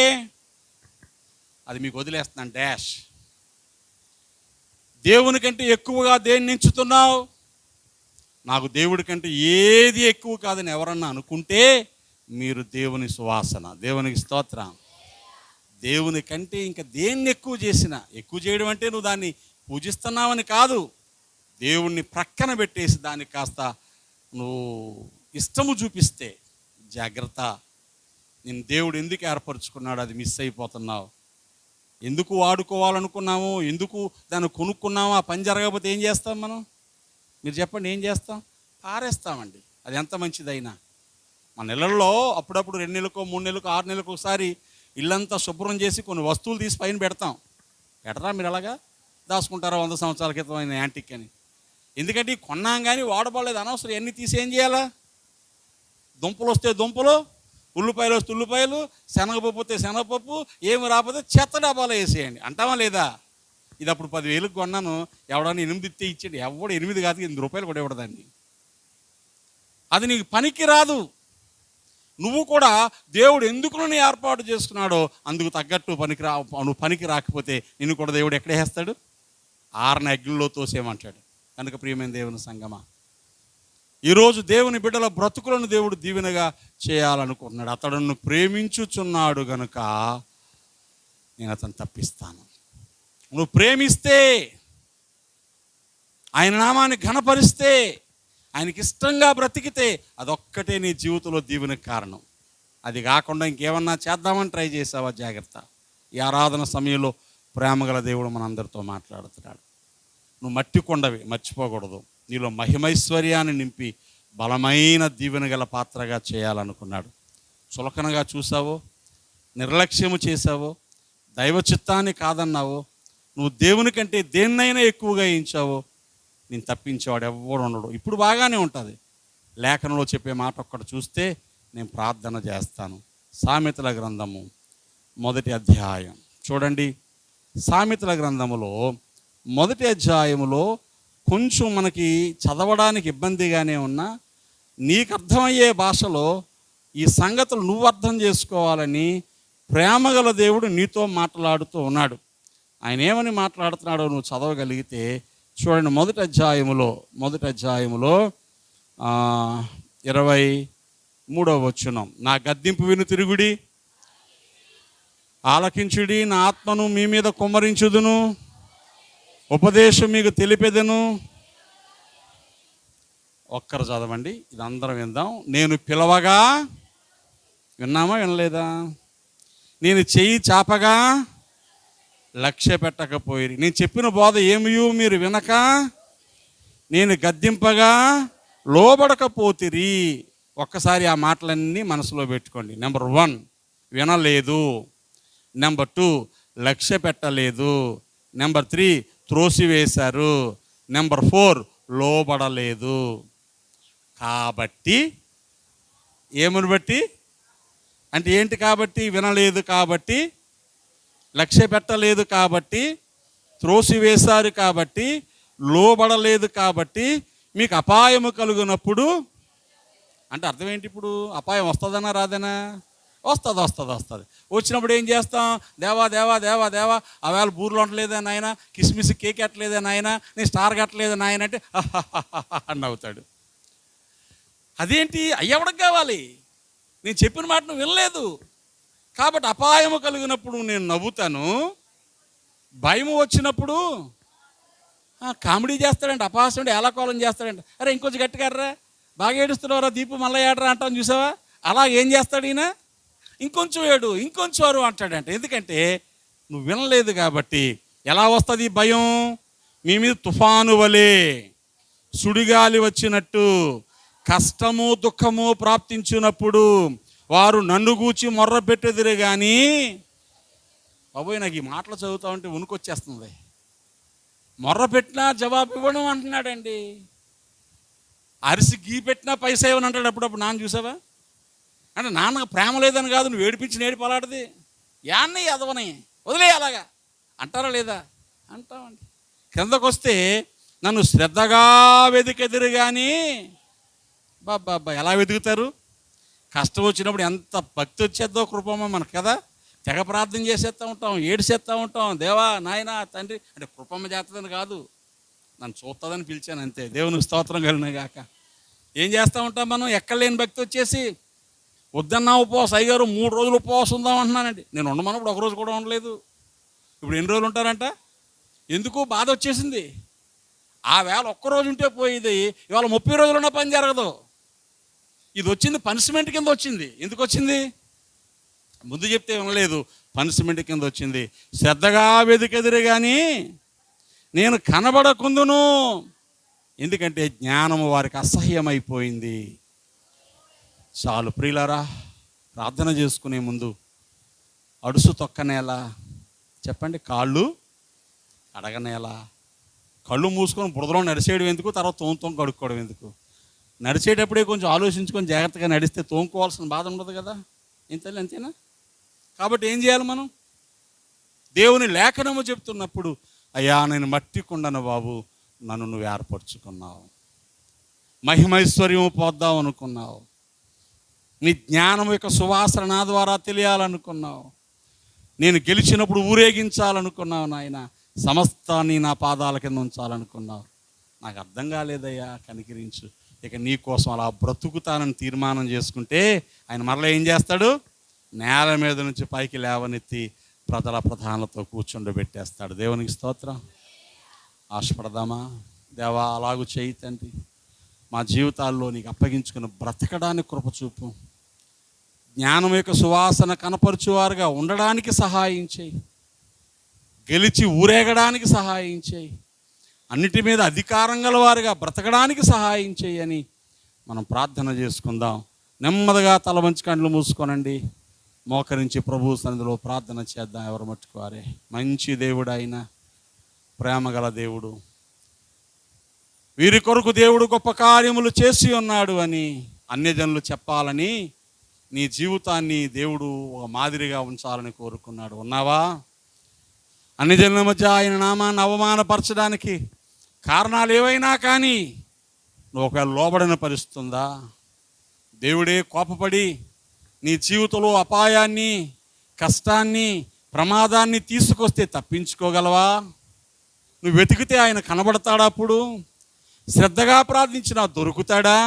అది మీకు వదిలేస్తున్నాను. డాష్. దేవుని కంటే ఎక్కువగా దేన్ని ఎంచుతున్నావు? నాకు దేవుడి కంటే ఏది ఎక్కువ కాదని ఎవరన్నా అనుకుంటే మీరు దేవుని సువాసన. దేవునికి స్తోత్రం. దేవుని కంటే ఇంకా దేన్ని ఎక్కువ చేసినా, ఎక్కువ చేయడం అంటే నువ్వు దాన్ని పూజిస్తున్నావని కాదు, దేవుణ్ణి ప్రక్కన పెట్టేసి దానికి కాస్త నువ్వు ఇష్టము చూపిస్తే జాగ్రత్త. నేను దేవుడు ఎందుకు ఏర్పరచుకున్నాడు అది మిస్ అయిపోతున్నావు. ఎందుకు వాడుకోవాలనుకున్నాము, ఎందుకు దాన్ని కొనుక్కున్నాము, ఆ పని జరగకపోతే ఏం చేస్తాం మనం? మీరు చెప్పండి, ఏం చేస్తాం? పారేస్తామండి. అది ఎంత మంచిదైనా. మన ఇళ్ళల్లో అప్పుడప్పుడు 2 నెలలకో 3 నెలలకో 6 నెలలకు ఒకసారి ఇల్లంతా శుభ్రం చేసి కొన్ని వస్తువులు తీసి పైన పెడతాం. పెట్టరా మీరు? అలాగా దాచుకుంటారా 100 సంవత్సరాల క్రితం అయిన యాంటిక్ అని? ఎందుకంటే కొన్నాం కానీ వాడబడలేదు, అనవసరం. ఎన్ని తీసి ఏం చేయాలా? దుంపలు వస్తే దుంపలు, ఉల్లిపాయలు వస్తే ఉల్లిపాయలు, శనగపప్పు వస్తే శనగపప్పు, ఏమి రాకపోతే చెత్త డబ్బాలో వేసేయండి అంటావా లేదా? ఇది అప్పుడు 10,000కి కొన్నాను, ఎవడన్నా 8 ఇస్తే ఇచ్చాడు. ఎవడు 8 కాదు, 8 రూపాయలు కూడా ఇవ్వడదాన్ని. అది నీకు పనికి రాదు. నువ్వు కూడా దేవుడు ఎందుకు నువ్వు ఏర్పాటు చేసుకున్నాడో అందుకు తగ్గట్టు నువ్వు పనికి రాకపోతే నిన్ను కూడా దేవుడు ఎక్కడే వేస్తాడు? ఆరని అగ్నిలో తోసేయమంటాడు. కనుక ప్రియమైన దేవుని సంగమా, ఈరోజు దేవుని బిడ్డల బ్రతుకులను దేవుడు దీవెనగా చేయాలనుకుంటున్నాడు. అతడును ప్రేమించుచున్నాడు గనుక నేను అతను తప్పిస్తాను. నువ్వు ప్రేమిస్తే, ఆయన నామాన్ని ఘనపరిస్తే, ఆయనకి ఇష్టంగా బ్రతికితే అదొక్కటే నీ జీవితంలో దీవెనకు కారణం. అది కాకుండా ఇంకేమన్నా చేద్దామని ట్రై చేసావా? జాగ్రత్త. ఈ ఆరాధన సమయంలో ప్రేమగల దేవుడు మనందరితో మాట్లాడుతున్నాడు. నువ్వు మట్టి కొండవి, మర్చిపోకూడదు. నీలో మహిమైశ్వర్యాన్ని నింపి బలమైన దీవెన గల పాత్రగా చేయాలనుకున్నాడు. చులకనగా చూసావో, నిర్లక్ష్యము చేసావో, దైవ చిత్తాన్ని కాదన్నావో, నువ్వు దేవుని కంటే దేన్నైనా ఎక్కువగా ఎంచావో, నేను తప్పించేవాడు ఎవరు ఉండడు. ఇప్పుడు బాగానే ఉంటుంది. లేఖనంలో చెప్పే మాట ఒక్కటి చూస్తే నేను ప్రార్థన చేస్తాను. సామెతల గ్రంథము 1వ అధ్యాయం చూడండి. సామెతల గ్రంథములో 1వ అధ్యాయములో కొంచెం మనకి చదవడానికి ఇబ్బందిగానే ఉన్నా, నీకు అర్థమయ్యే భాషలో ఈ సంగతులు నువ్వు అర్థం చేసుకోవాలని ప్రేమగల దేవుడు నీతో మాట్లాడుతూ ఉన్నాడు. ఆయన ఏమని మాట్లాడుతున్నాడో నువ్వు చదవగలిగితే చూడండి. 1వ అధ్యాయములో 23వ వచనం. నా గద్దింపు విను తిరుగుడి, ఆలకించుడి, నా ఆత్మను మీ మీద కుమ్మరించుదును, ఉపదేశం మీకు తెలిపెదను. ఒక్కరు చదవండి, ఇది అందరం విందాం. నేను పిలవగా విన్నామా, వినలేదా? నేను చెయ్యి చాపగా లక్ష్య పెట్టకపోయి, నేను చెప్పిన బోధ ఏమియు మీరు వినక, నేను గద్దింపగా లోబడకపోతిరి. ఒక్కసారి ఆ మాటలన్నీ మనసులో పెట్టుకోండి. నెంబర్ 1 వినలేదు, నెంబర్ 2 లక్ష్య పెట్టలేదు, నెంబర్ 3 త్రోసివేశారు, నెంబర్ 4 లోబడలేదు. కాబట్టి ఏమని బట్టి అంటే ఏంటి? కాబట్టి వినలేదు, కాబట్టి లక్ష్య పెట్టలేదు, కాబట్టి త్రోసివేశారు, కాబట్టి లోబడలేదు, కాబట్టి మీకు అపాయము కలుగునప్పుడు అంటే అర్థం ఏంటి? ఇప్పుడు అపాయం వస్తుందనా రాదనా? వస్తుంది. వచ్చినప్పుడు ఏం చేస్తాం? దేవా ఆవేళ బూర్లు ఉండలేదా నాయన, కిస్మిస్ కేక్ ఎట్టలేదా నాయన, నేను స్టార్ కట్టలేదా నాయన అంటే అని నవ్వుతాడు. అదేంటి? అయ్యవడకు కావాలి, నేను చెప్పిన మాట నువ్వు వినలేదు కాబట్టి అపాయము కలిగినప్పుడు నేను నవ్వుతాను, భయము వచ్చినప్పుడు కామెడీ చేస్తాడంట, అపహాస్యం ఏలాకోలం చేస్తాడంట. అరే ఇంకొంచెం గట్టిగారా, బాగా ఏడుస్తున్నావురా దీపు, మళ్ళీ ఏడరా అంటాను చూసావా? అలా ఏం చేస్తాడు ఈయన? ఇంకొంచెం ఏడు, ఇంకొంచెం అరు అంటాడంట. ఎందుకంటే నువ్వు వినలేదు కాబట్టి. ఎలా వస్తుంది భయం? మీ మీద తుఫాను వలె, సుడిగాలి వచ్చినట్టు, కష్టము దుఃఖము ప్రాప్తించినప్పుడు వారు నన్ను గూర్చి మొర్ర పెట్టెదిరే కానీ. బాబోయ్, నాకు ఈ మాటలు చదువుతా ఉంటే వణుకొచ్చేస్తుంది. మొర్ర పెట్టినా జవాబు ఇవ్వడం అంటున్నాడండి. అరిసి గీ పెట్టినా పైసా ఇవ్వని అంటాడు. అప్పుడప్పుడు నాన్న చూసావా? అంటే నాన్నకు ప్రేమ లేదని కాదు, నువ్వు ఏడిపించి నేడిపలాడది యాన్ని ఎదవని వదిలే అలాగా అంటారా లేదా? అంటామండి. కిందకు వస్తే నన్ను శ్రద్ధగా వెతికెదిరు కానీ. బాబా ఎలా వెతుకుతారు? కష్టం వచ్చినప్పుడు ఎంత భక్తి వచ్చేద్దో కృపమ్మ మనకు కదా. తెగ ప్రార్థన చేసేస్తూ ఉంటాం, ఏడిసేస్తూ ఉంటాం. దేవా నాయన తండ్రి అంటే కృపమ్మ చేస్తుందని కాదు, నన్ను చూస్తుందని పిలిచాను అంతే. దేవునికి స్తోత్రం కలిగిన గాక. ఏం చేస్తూ ఉంటాం మనం? ఎక్కలేని భక్తి వచ్చేసి వద్దన్నా ఉపవాసం. అయ్యారు 3 రోజులు ఉపవాసం ఉందాం అంటున్నానండి. నేను ఉండమన్నప్పుడు ఒకరోజు కూడా ఉండలేదు. ఇప్పుడు ఎన్ని రోజులు ఉంటారంట? ఎందుకు? బాధ వచ్చేసింది. ఆ వేళ ఒక్కరోజు ఉంటే పోయేది, ఇవాళ 30 రోజులు ఉన్న పని జరగదు. ఇది వచ్చింది పనిష్మెంట్ కింద వచ్చింది. ఎందుకు వచ్చింది? ముందు చెప్తే వినలేదు, పనిష్మెంట్ కింద వచ్చింది. శ్రద్ధగా వెతికెదిరే కానీ నేను కనబడకుందును, ఎందుకంటే జ్ఞానము వారికి అసహ్యమైపోయింది. చాలు ప్రియులారా, ప్రార్థన చేసుకునే ముందు అడుసు తొక్కనేలా చెప్పండి, కాళ్ళు అడగనేలా, కళ్ళు మూసుకొని బురదలో నడిచేయడం ఎందుకు, తర్వాత తోం కడుక్కోవడం ఎందుకు? నడిచేటప్పుడే కొంచెం ఆలోచించుకొని జాగ్రత్తగా నడిస్తే తోముకోవాల్సిన బాధ ఉండదు కదా. అంతేనా? కాబట్టి ఏం చేయాలి మనం? దేవుని లేఖనము చెప్తున్నప్పుడు, అయ్యా నేను మట్టి కుండను బాబు, నన్ను నువ్వు ఏర్పరచుకున్నావు, మహిమైశ్వర్యము పోద్దాం అనుకున్నావు, నీ జ్ఞానం యొక్క సువాసన నా ద్వారా తెలియాలనుకున్నావు, నేను గెలిచినప్పుడు ఊరేగించాలనుకున్నావు నాయన, సమస్తాన్ని నా పాదాల కింద ఉంచాలనుకున్నావు. నాకు అర్థం కాలేదయ్యా, కనికరించు. ఇక నీ కోసం అలా బ్రతుకుతానని తీర్మానం చేసుకుంటే ఆయన మరలా ఏం చేస్తాడు? నేల మీద నుంచి పైకి లేవనెత్తి ప్రజల ప్రధానులతో కూర్చుండబెట్టేస్తాడు. దేవునికి స్తోత్రం. ఆశపడదామా? దేవా అలాగూ చేయి తండ్రి. మా జీవితాల్లో నీకు అప్పగించుకుని బ్రతకడానికి కృప చూపు. జ్ఞానం యొక్క సువాసన కనపరుచువారుగా ఉండడానికి సహాయం చేయి. గెలిచి ఊరేగడానికి సహాయం చేయి. అన్నిటి మీద అధికారం గల వారుగా బ్రతకడానికి సహాయం చేయని మనం ప్రార్థన చేసుకుందాం. నెమ్మదిగా తల వంచి కళ్ళు మూసుకోనండి. మోకరించి ప్రభు సన్నిధిలో ప్రార్థన చేద్దాం. ఎవరు మట్టుకోవారే. మంచి దేవుడు ఆయన, ప్రేమగల దేవుడు. వీరి కొరకు దేవుడు గొప్ప కార్యములు చేసి ఉన్నాడు అని అన్యజనులు చెప్పాలని నీ జీవితాన్ని దేవుడు ఒక మాదిరిగా ఉంచాలని కోరుకున్నాడు. ఉన్నావా? అన్యజనుల మధ్య ఆయన నామాన్ని అవమానపరచడానికి కారణాలు ఏవైనా కానీ నువ్వు ఒకవేళ లోబడిన పరిస్థితుందా? దేవుడే కోపపడి నీ జీవితంలో అపాయాన్ని, కష్టాన్ని, ప్రమాదాన్ని తీసుకొస్తే తప్పించుకోగలవా? నువ్వు వెతికితే ఆయన కనబడతాడా? అప్పుడు శ్రద్ధగా ప్రార్థించినా దొరుకుతాడా?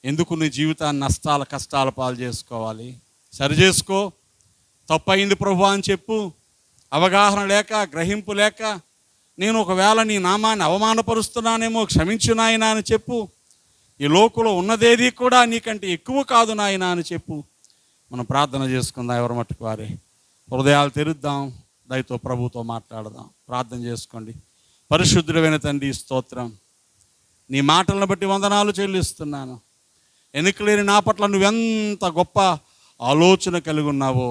ఎందుకు నీ జీవితాన్ని నష్టాల కష్టాల పాలు చేసుకోవాలి? సరి చేసుకో. తప్పయింది ప్రభు అని చెప్పు. అవగాహన లేక, గ్రహింపు లేక, నేను ఒకవేళ నీ నామాన్ని అవమానపరుస్తున్నానేమో, క్షమించు నాయనా అని చెప్పు. ఈ లోకంలో ఉన్నదేది కూడా నీకంటే ఎక్కువ కాదు నాయనా అని చెప్పు. మనం ప్రార్థన చేసుకుందాం. ఎవరి మట్టుకు వారే. హృదయాలు తెరుద్దాం. దయతో ప్రభుతో మాట్లాడదాం. ప్రార్థన చేసుకోండి. పరిశుద్ధుడైన తండ్రి, స్తోత్రం. నీ మాటలను బట్టి వందనాలు చెల్లిస్తున్నాను. ఎన్నికలేని నా పట్ల నువ్వెంత గొప్ప ఆలోచన కలిగి ఉన్నావో,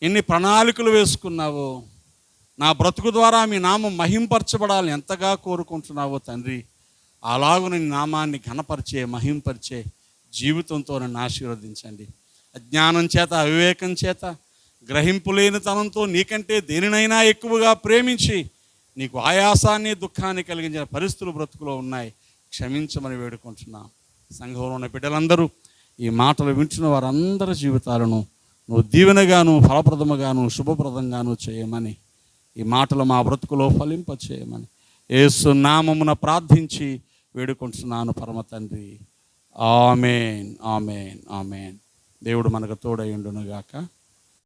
ఎన్ని ప్రణాళికలు వేసుకున్నావో, నా బ్రతుకు ద్వారా మీ నామం మహింపరచబడాలని ఎంతగా కోరుకుంటున్నావో తండ్రి. అలాగూ నీ నామాన్ని ఘనపరిచే, మహింపరిచే జీవితంతో నన్ను ఆశీర్వదించండి. అజ్ఞానం చేత, అవివేకం చేత, గ్రహింపు లేని తనంతో నీకంటే దేనినైనా ఎక్కువగా ప్రేమించి నీకు ఆయాసాన్ని, దుఃఖాన్ని కలిగించిన పరిస్థితులు బ్రతుకులో ఉన్నాయి. క్షమించమని వేడుకుంటున్నాం. సంఘంలో ఉన్న బిడ్డలందరూ, ఈ మాటలు వింటున్న వారందరి జీవితాలను నువ్వు దీవెనగాను, ఫలప్రదముగాను, శుభప్రదంగాను చేయమని, ఈ మాటలు మా బ్రతుకులో ఫలింప చేయమని యేసు నామమున ప్రార్థించి వేడుకుంటున్నాను పరమ తండ్రి. ఆమేన్, ఆమేన్, ఆమేన్. దేవుడు మనకు తోడై ఉండును గాక.